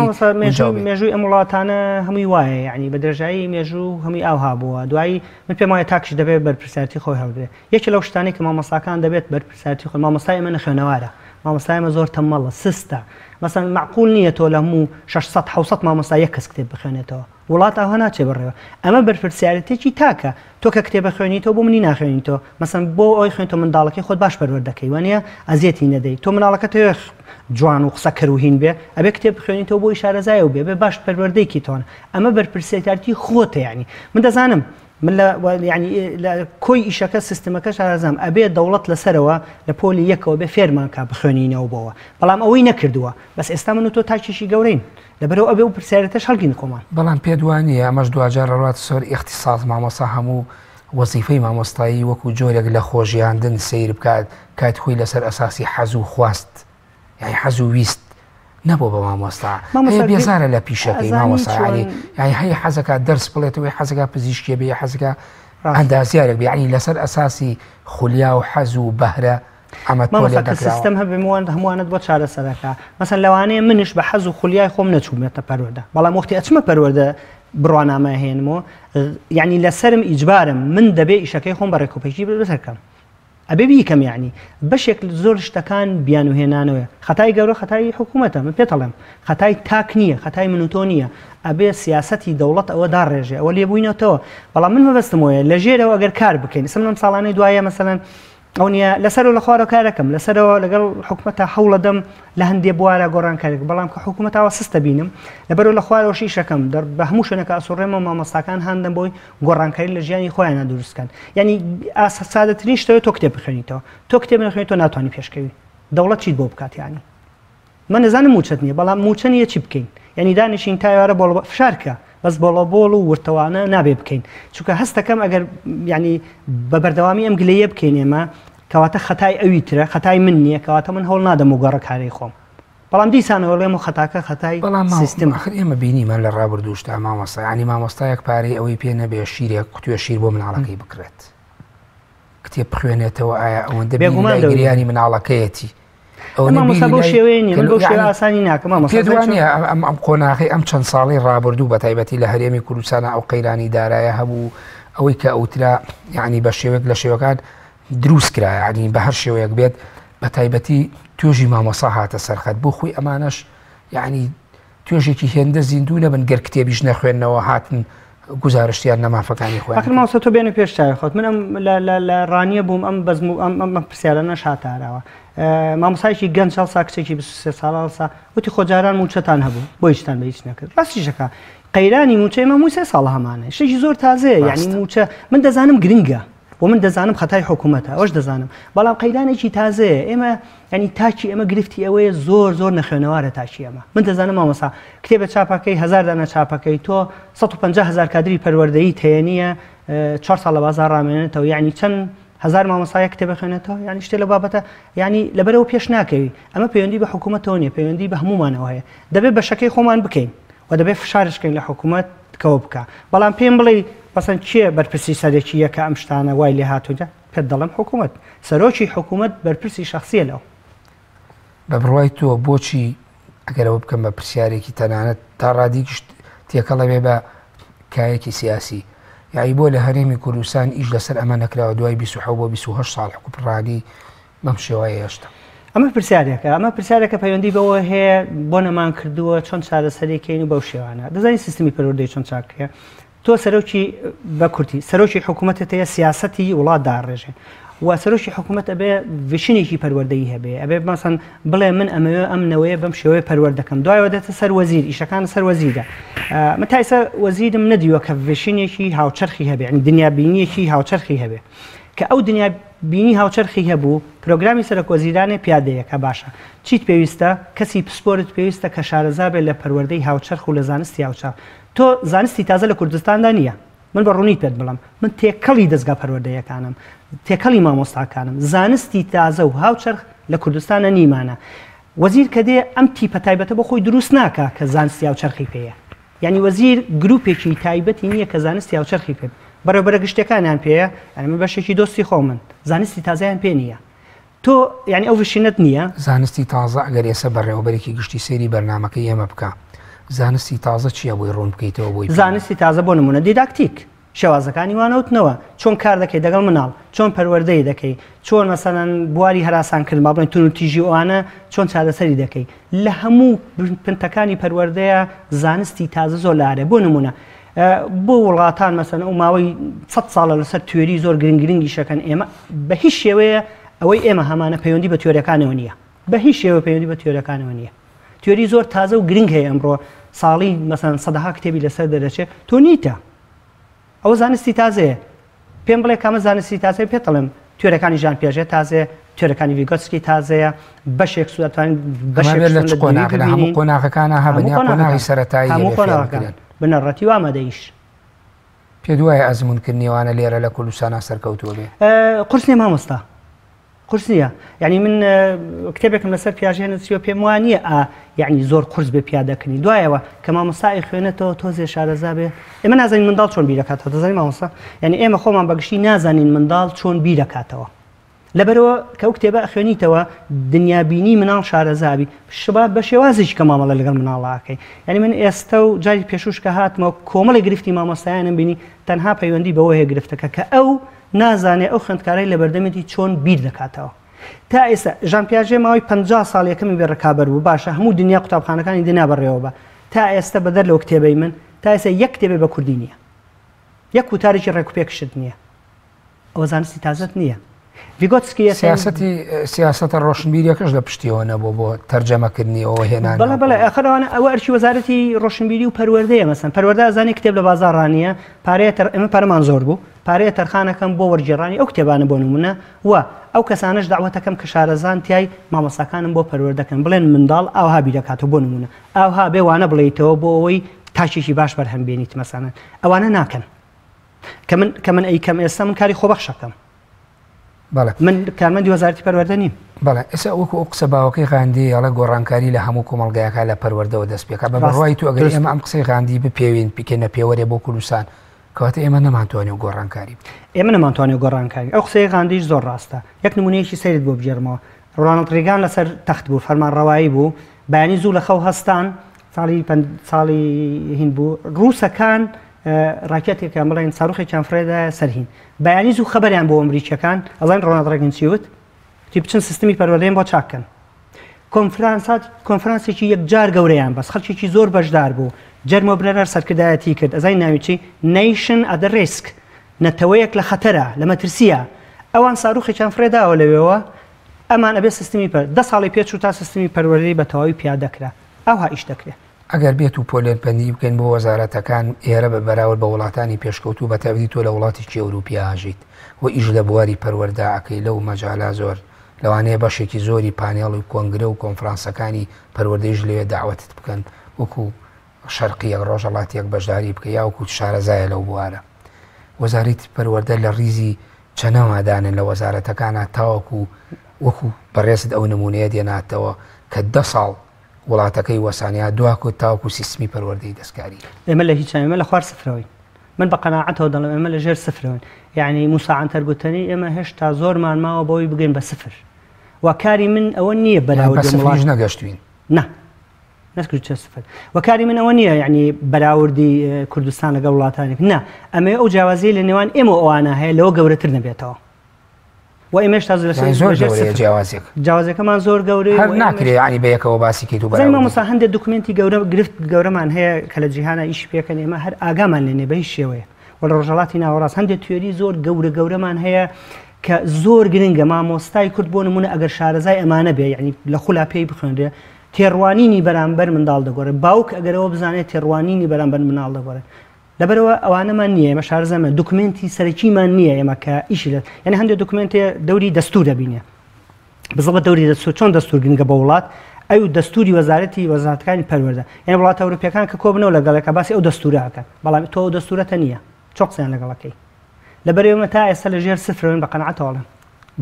مێژووی ئەم وڵاتانە هەمووی وایە یعنی بە دەرژایی مێژوو هەمووی ئاوها بووە دوایی من پێم وایە تاکش دەبێت بەرپرسیارەتی خۆی هەڵبێ یەکی لەو شتانی کە مامۆستاکان دەبێت بەرپرسیارەتی خۆی مامۆستای ئێمە خوێنەوارە مامۆستای ئێمە زۆر تەمەڵە سستە مەسەن معقول نییە تۆ لە هەموو 600 مامۆستا یەک کەس کتێب بخوێنێتەوە وڵات ئەوە ناچێ بڕێوە ئەمە بەرپرسیارەتێکی تاکە تۆ کە کتێبە خوێنیتەوە بۆ منی ناخوێنیتەوە مەسەن بۆ ئەوی خوێنیتەوە منداڵەکەی خۆت باش پەروەردەکەی وانە ئەزیەتی نەدەی تۆ مناڵەکە تۆ جوان و قسە کەروهین بێ ئەبێ کتێب بخوێنیتەوە بۆ ئیشارەزایە و بێ باش پەروەردەیەکی تۆن ئەمە بەرپرسیارەتی خۆتە یعنی من دەزانم من يعني كوي إشكال سيستم كاش عزام أبي الدولة لسروا لبولي يكو بفيرمان كبخونين أو بوا بلام أوي نكردوا بس استعملوا تو تاجشي جورين لبرو أبي وبرسالتش هالكين كمان بلام بيدوانية مش دو أجار روات صار اختصاص مع مصاحمو وظيفة مع مصطاي وكو جورك لخوجي عندن سير بكاد كاد خوي لسر أساسي حزو خواست يعني حزو ويست نبو بما مصطع هي بيزارة لا بيشكي ما مصطع يعني هي حزك درس بليت وهي حزك بزيشكي بي حزك عندها زيارة يعني لسر أساسي خليا وحزو بهرة ما مصطع السيستم هب همواند بوتشارة سركا مثلا لو أنا منش بحزو خليا خوم نتشوم يتبرورده والله وقتي أتشم بروده بروانا ما هينمو يعني لسرم إجبارم من دبي إشكي خوم بركو بيجي بسركم أبي بيكم يعني بشكل زور اشتكان بيانو هنانوه خطاي جورو خطاي حكومته من بيطلم خطاي تاكنية خطاي منوتونية أبي سياستي دولة أو دار رجع واللي يبوينه تو والله من ما بس مويه لجيره وأجر كارب كين سمنا مثالاني دوايا مثلا أونيا لسروا لخوارا كاركم لسروا لقل حكومتها حول دم لهندي بوارا قران كارك بلام كحكومتها وسست بينم لبروا لخوارا وشي شكم در بهموش أنا كأسرهم ما مستكان هندم بوي قران كارين لجياني خوينا درس كان يعني أساس سادة نيشتو تكتب خنيتو تكتب خنيتو ناتواني فيش كوي دولة شيء بوبكات يعني ما نزان موشتني بلام موشني يشبكين يعني دانشين تايوارا بول فشاركة بس بولو ورتوانا نابي بكين شوكا هستا كم اگر يعني ببردوامي ام قليه بكين ما كواتا خطاي اويتره خطاي مني كواتا من هول نادا مقرر كاري خوم بلام دي سانه ولا مو خطاك خطاي سيستم اخر اما بيني ما للرابر دوشتا ما مصا يعني ما مصايك باري اوي بينا بيشير كتو يشير بو من علاقي بكرت كتيب خيانته او اندبي يعني من علاقيتي ما مصابو شويني من بوشي آسانی ناک ما مصابو كدواني ام قناخي ام چند ساڵی ڕابردوو بەتایبەتی لە هەرێمی کوردستانە ئەو قەیرانی دارایە هەبوو ئەوەی کە ئەوترا یعنی بە شێوەیەک لە شێوەکان دروست کرا یعنی بە هەر شێوەیەک بێت بەتایبەتی توێژی مامۆسا هاتە سەرخەت بۆ خۆی ئەمانەش یعنی توێژێکی هێندە زیندوو نەبن گەر کتێبیش نەخوێندنەوە هاتن گزارشتیان نەمافەکانی خۆیان ئەخر ماوسە تۆ بێنە پێش چاوی خۆت من ئەم لە ڕانیە بووم ئەم بەزم ئەم پرسیارە نەشاتارەوە مامۆسایەکی گەنج هەڵسا کچێکی 23 ساڵ هەڵسا وتی خۆجاران موچەتان هەبوو بۆ هیچتان بە هیچ نەکرد ڕاستیشەکە قەیرانی موچەی مەمووی 3 ساڵ هەمانە شتێکی زۆر تازەیە یعنی موچە من دەزانم گرنگە ومن دەزانم خەتای حکوومەتە ئەوەش دەزانم بەڵام قەیرانێکی تازەیە ئێمە ینی تاکی ئەمە گرفتی ئەوەیە زۆر نەخوێنەوارە تاکی ئەمە من دەزانم مامۆستا کتێبە چاپەکەی 1000 دانە چاپەکەی تۆ 150,000 کادری پەروەردەیی تێنیە 4 ساڵ لە بازار ڕامێنێتەوە یعنی چەند هزار مامۆستایە کتێبە خوێنێتەوە یعنی شتێ لە بابەتە یعنی لەبەرەوە پێش ناکەوی ئەمە پەیوەندی بە حکوومەتەوە نیە پەیوەندی بە هەمومانەوە هەیە دەبێت بە شەکەی خۆمان بکەین و دەبێت فشارشکەین لە حکوومەت کەوە بکە بەڵام پێم بڵێ بەسەن چییە بەرپرسی سەرێکیە کە ئەم شتانە وای لێ هاتووجە پێت دەڵێم حکوومەت سەرۆکی حکوومەت بەرپرسی شخصیە لەو بە بڕوای تۆ بۆچی ئەگەرەوە بکەم بە پرسیارێکی تەنانەت تا ڕادیگشت تێکەڵە بێ بە کایەکی سیاسی یعنی بۆ لە هەرێمی کوردستان ئیش لەسەر ئەمە نەکراوە دوای 27 بۆ 28 ساڵ حکومڕانی بەم شێوەیە هێشتا ئەمە پرسیارێکە پەیوەندی بەوە هەیە بۆ نەمان کردووە چۆن چارەسەرێکەین و بەو شێوانە دەزانی سیستمی پەروەردەی چۆن چاکەیە تۆ سەرۆکی بە کورتی سەرۆکی حکوومەتت هەیە سیاسەتی وڵات داڕێژێ و سەرۆکی حکوومەت ئەبێ ڤیشنێکی پەروەردەیی هەبێ ئەبێ مەسەن بڵێ من ئەمەوێ ئەم نەوەیە بەم شێوەیە پەروەردەکەم دوایەوە دێتە سەر وەزیر ئیشەکان سەر وەزیرە من تایسە وەزیرم نەدیوە کە ڤیشنێکی هاوچەرخی هەبێ ینی دنیابینیەکی هاوچەرخی هەبێ کە ئەو دنیابینی هاوچەرخی هەبوو پرۆگرامی سەرۆک وەزیرانێ پیادەیە کە باشە چیت پێویستە کەسی پسپۆرت پێویستە کە شارەزا بێت لە پەروەردەی هاوچەرخ و لە زانستی هاوچەرخ تۆ زانستی تازە لە کوردستاندا نییە من بە ڕوونی پێت بڵم من تێکەڵی دەستگا پەروەردەیەکانم تێکەڵی مامۆستاکانم زانستی تازە و هاوچەرخ لە کوردستانە نیمانە وەزیر کە دێ ئەم تیپە تایبەتە بۆ خۆی دروست ناکە کە زانستی هاوچەرخی پێیە یعنی وەزیر گروپێکی تایبەتی نییە کە زانستی هاوچەرخی پێ بەرەبەرە گشتەکانیان پێەیە ئەمە من بەشێکی دۆستی خۆ من زانستی تازایان پێ نییە تۆ یعنی ئەو ڤیشنت نییە زانستی تازە ئەگەر ئێستا بەڕێوەبەرێکی گشتی سەیری بەرنامەکەی ئێمە بکە زانستی تازە چییە بۆی ڕوون بکەیتەوە بۆی زانستی تازە بۆ نمونە دیداکتیک شێوازەکانی وانەوتنەوە چۆن کار دەکەی دەگەڵ مناڵ چۆن پەروەردەی دەکەی چۆن مەسەڵەن بواری هەراسان کرد با بڵێن تون و تیژی ئەوانە چۆن چارەسەری دەکەی لە هەموو پنتەکانی پەروەردەیە زانستی تازە زۆر لارێ بۆ نمونە بۆ وڵاتان مەسەن ئەو ماوەی 100 ساڵە لەسەر توێری زۆر گرنگی شەکەن ئێمە بە هیچ شێوەیە ئەوەی ئێمە هەمانە پەیوەندی بە تیۆریەکانەوە نییە بە هیچ شێوە پەیوەندی بە تیۆریەکانەوە نییە تیۆری زۆر تازە و گرنگ هەیە ئەمڕۆ ساڵی مەسەن سەدەها کتێبی لەسەر دەرەچێت تۆ نیتە ئەو زانستی تازەیە پێم بڵێ کامە زانستی تازای پێتەڵم توێرەکانی ژان پیاژێ تازەیە توێرەکانی ڤیگۆتسکی تازەیە بەشێک سوەتوان هەموو قۆناغەکانە هەبن یا قۆناغی سەرەتایی بنەڕەتی وامەدەیش پێ دوایە ئەزمونکردنیوانە لێرە لە کوردستانە سەرکەوتووە بێ قورس نیە مامۆستا قورس نییە یعنی من کتێبێکم لەسەر پیاژێنە چیوە پێم وانە یعنی زۆر قورس بێ پیادەکەنی دوایەوە کە مامۆستای خوێنێتەوە تۆزێ شارەزا بێ ئێمە نازانین منداڵ چۆن بیرەکاتەوە دەزانین مامۆستا یعنی ئێمە خۆمان بەگشتی نازانین منداڵ چۆن بیرەکاتەوە لەبەرەوە کە ئەو کتێبە خوێنیتەوە دنیابینی مناڵ شارەزابی شبا بە شێوازێکی کە مامەڵە لەگەڵ مناڵاکەی یعنی من ئێستا و جاری پێشوش کە هاتمەوە کۆمەڵی گرفتی مامۆستایانم بینی تەنها پەیوەندی بەوە هەیە گرفتەکە کە ئەو نازانێ ئەو خوێندکارەی لە بەردەمێتی چۆن بیر دەکاتەوە تا ئێستا ژان پیاژێ ماوەی 50 ساڵ یەکەمی بێ ڕکابەر بوو باشە هەموو دنیا قوتابخانەکانی دنا بەڕێوە بە تا ئێستا بەدەر لەو کتێبەی من تا ئێستا یەک کتێبێ بە کوردی نییە یەک وتارێکی ڕێکوپێکشت نییە ئەوە زانستی تازەت نییە ڤیگۆتسکی سیاسەتە ڕۆشنبیریەکەش لە پشتیەوە نەبوو بۆ تەرجەمەکردنیەوە هێنان بەڵێ ئەخەرەوانە ئەوە ئەرچی وەزارەتی ڕۆشنبیری و پەروەردەیە مەسەن پەروەردە ئەزانی کتێب لە بازاڕانیە پارەیە ئێمە پارەمان زۆر بوو پارەیە تەرخانەکەم بۆ وەرگێڕانی ئەو کتێبانە بۆ نمونە و ئەو کەسانش داوەتەکەم کە شارەزان تیای مامۆستاکانم بۆ پەروەردەکەم بڵێن منداڵ ئاوها بیرەکاتەوە بۆ نمونە ئاوها بێوانە بڵێیتەوە بۆ ئەوەی تاچێکی باش بەرهەم بێنیت مەسانن ئەوانە ناکەن کە من ئەیکەم ئێستا من کاری خۆبەخشەکەم من کارمەندی وەزارەتی پەروەردە نیم بەڵێ ئێستا وەکو ئەو قسە باوەکەی غاندی ئەڵە گۆڕانکاری لە هەموو کۆمەڵگایەکە لە پەروەردەوە دەست پێکە بە بڕوای تو ئەگەر ئێمە ئەم قسەی غاندی بپێوین بکەنە پێوەرێ بۆ کوردستان کەواتە ئێمە نەمانتوانێت گۆڕانکاری ئێمە نەمانتوانێت گۆڕانکاری ئەو قسەی غاندیش زۆر ڕاستە یەک نمونەیەکی سەیرت بۆ بژێرمەوە ڕۆناڵد ڕێگان لەسەر تەخت بوو فەرمانڕەوایی بوو بەیانی زوو لە خەو هەستان ساڵی هین بوو ڕووسەکان ڕاکێتێکیان بڵێن ساڕوخێکیان فرێدا سەرهین بەیانی زوو خەبەریان بۆ ئەمریکیەکان ئەڵێن ڕۆناڵد ڕێگان چیوت تی بچن سیستمی پەروەردەیان بۆ چاکەن کۆنفرانسێکی یەکجار گەورەیان بەس خەڵکێکی زۆر بەشدار بوو جەرمۆ برەر سەرکردایەتی کرد ئەزای ناوی چی نیشن ئەت دە ریسک نەتەوەیەک لە خەتەرە لە مەترسیە ئەوان ساڕوخێکیان فرێداوە لەوێەوە ئەمان ئەبێ سیستمی 10 ساڵی پێچوو تا سیستمی پەروەردەی بە تەواوی پیادەکرا ئەوها ئیش دەکرێت ئەگەر بێت و پۆلێنپەندی بکەین بۆ وەزارەتەکان ئێرە بە بەراورد بە وڵاتانی پێشکەوتوو بە تایبەتی تۆ لە وڵاتێکی ئەوروپیا هاژیت و ئیش لە بواری پەروەردەکەی لەو مەجالا زۆر لەوانەیە بەشێکی زۆری پانێڵی کۆنگرە و کۆنفرانسەکانی پەروەردەیش لەوێ داوەتت بکەن وەکو شەرقیەک ڕۆژەڵاتیەک بەشداری بکە یا وەکو شارەزایە لەو بوارە وەزارەتی پەروەردە لە ڕیزی چەنەوادانن لە وەزارەتەکانە تاوەکو وەکو بەڕێزت ئەو نمونەیە دێناتەوە کە 10 ساڵ وڵاتەکەی وەسانیا دواکو تاوەکو سیستمی پەروەردەی دەستکاری ئێمە لە هیچ ئێمە لە خوار سفرەوەی من بە قەناعەتەوە دەڵێم ئێمە لە ژێر سفرەوەین یعنی موساعەنتەر گوتنی ئێمە هێشتا زۆرمان ماوە بەوەی بگەین بە سفر وەکاری من ئەوە نییە بەراورد نەگەشتوین نەسکرد چه سفر وەکاری من ئەوە نییە یعنی بەراوردی کوردستان لەگەڵ وڵاتانێک نا ئەمە ئەو جیاوازی لە نێوان ئێمە ئەوانە هەیە لەوە گەورەتر نەبێتەوە و ئێمەش تا جیاوازەکەمان زۆر گەورەی هەر ناکرێ ینی بە یەکەوە باسی کەیت و بەڵام مامۆستا هەندێک دوکمنتی گرفت گەورەمان هەیە کە لە جیهانە ئیش پێکەن ئێمە هەر ئاگامان لێنێ بە هیچ شێوەیە وە لە ڕۆژهەڵاتی ناوەڕاست هەندێک توێری زۆر گەورەمان هەیە کە زۆر گرنگە مامۆستای کورد بۆ نمونە ئەگەر شارەزای ئەمانە بێ یعنی لە خولا پێی بخوێنرێ تێڕوانینی بەرامبەر منداڵ دەگۆڕێت باوک ئەگەرەوە بزانێت تێڕوانینی بەرامبەر مناڵ دەگۆڕێت لەبەرەوە ئەوانەمان نییە ئێمە شارەزەمە دوکمنتی سەرەکیمان نییە ئێمە کە ئیشی لێت یعنی هەندێک دوکمنتێ دەوری دەستور دەبینێ بزڵبە دەوری دەستور چۆن دەستور گرنگە بە وڵات ئەو دەستوری وەزارەتەکانی پەروەردە یعنی وڵاتە ئەوروپیەکان کە کۆبنەوە لەگەڵەکە باسی ئەو دەستورەکەن بەڵام تۆ ئەو دەستورەتە نییە چۆ قسەیان لەگەڵەکەی لەبەرەوە تا ئێستا لە ژێر سفرەوەین بە قەناعەتەوە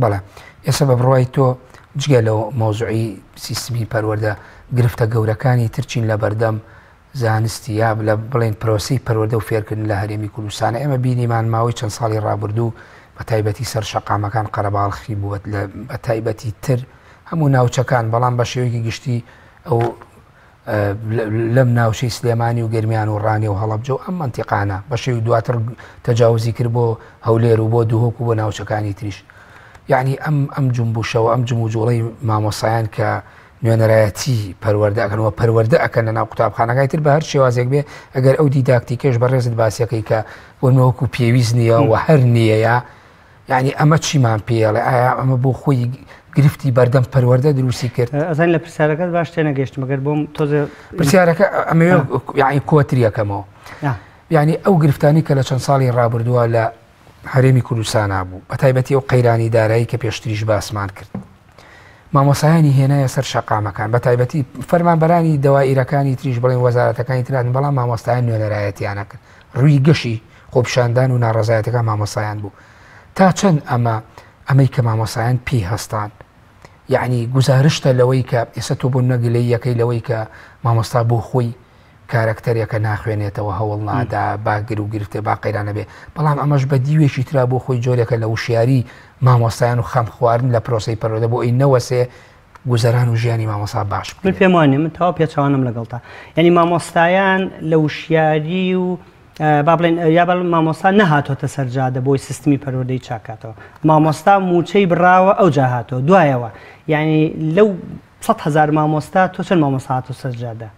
بەڵێ ئێستا بە بڕوای تۆ جگە لەو مۆزوعی سیستمی پەروەردە گرفتە گەورەکانی ترچین لە بەردەم زانستی یا لە بڵێن پرۆسی پەروەردە و فێرکردن لە هەرێمی کوردستانە ئێمە بینیمان ماوەی چەند ساڵی ڕابردوو بە تایبەتی سەر شەقامەکان قەرەباڵخی بووە بە تایبەتی تر هەموو ناوچەکان بەڵام بە شێوەیەکی گشتی ئەو لەم ناوچەی سلێمانی و گەرمیان و ڕانی و هەڵەبجە و ئەم منتیقانە بە شێوی دواتر تەجاوزی کرد بۆ هەولێر و بۆ دووهۆک و بۆ ناوچەکانی تریش یعنی ئەم جنبوشەوە ئەم جموجوڵەی مامۆسایان کە نوێنەرایەتی پەروەردەکەنەوە پەروەردە ئەکەن لە ناو قوتابخانەکەی تر بە هەر شێوازێک بێ ئەگەر ئەو دیداکتیکەش بەڕێزت باسیەکەی کە وەنەوەکو پێویست نییە و هەر نییە یعنی ئەمە چیمان پێڵێ ئایا ئەمە بۆ خۆی گرفتی بەردەم پەروەردە دروستی کرد ئەزان لە پرسیارەکەت باش تێنەگەیشتم ئەگەر بۆم تۆزێ پرسیارەکە ئەمە یعنی کۆتریەکەمەوە یعنی ئەو گرفتانی کە لە چەند ساڵی ڕابردووە لە هەرێمی کوردستان بوو بە تایبەتی ئەو قەیرانی دارایی کە پێشتریش باسمان کرد مامۆسایانی هێنایە سەر شەقامەکان بە تایبەتی فەرمانبەرانی دەوائیرەکانی تریش بڵێن وەزارەتەکانی تران بەڵام مامۆستایان نوێنەرایەتیانە کرد ڕووی گەشی خۆپشاندان و ناڕەزایەتەکان مامۆسایان بوو تا چەند ئەمەی کە مامۆسایان پێی هەستان یعنی گزارشتە لەوەی کە ئێستا تۆ بۆ نەگلەی یەکەی لەوەی کە مامۆستا بۆ خۆی کارکتەرێکە ناخوێنێتەوە هەوڵ نادا باگر و گرفتێ با قەیرانە بێ بەڵام ئەمەش بە دیوێکی ترا بۆ خۆی جۆرێکە لە وشیاری مامۆستایان و خەم خواردن لە پرۆسی پەرۆدە بۆ ئەی نەوەسێ گوزەران و ژیانی مامۆستا باش من پێم وانێ من تەواو پێچەوانم لەگەڵتا یعنی مامۆستایان لە وشیاری و با بڵێن یا بەڵ مامۆستا نەهاتۆتە سەرجادە بۆی سیستمی پەروەردەی چاکاتەوە مامۆستا موچەی بڕاوە ئەو جا هاتۆ دوایەوە یعنی لەو 100,000 مامۆستا تۆ چەند مامۆستا هاتۆ سەرجادە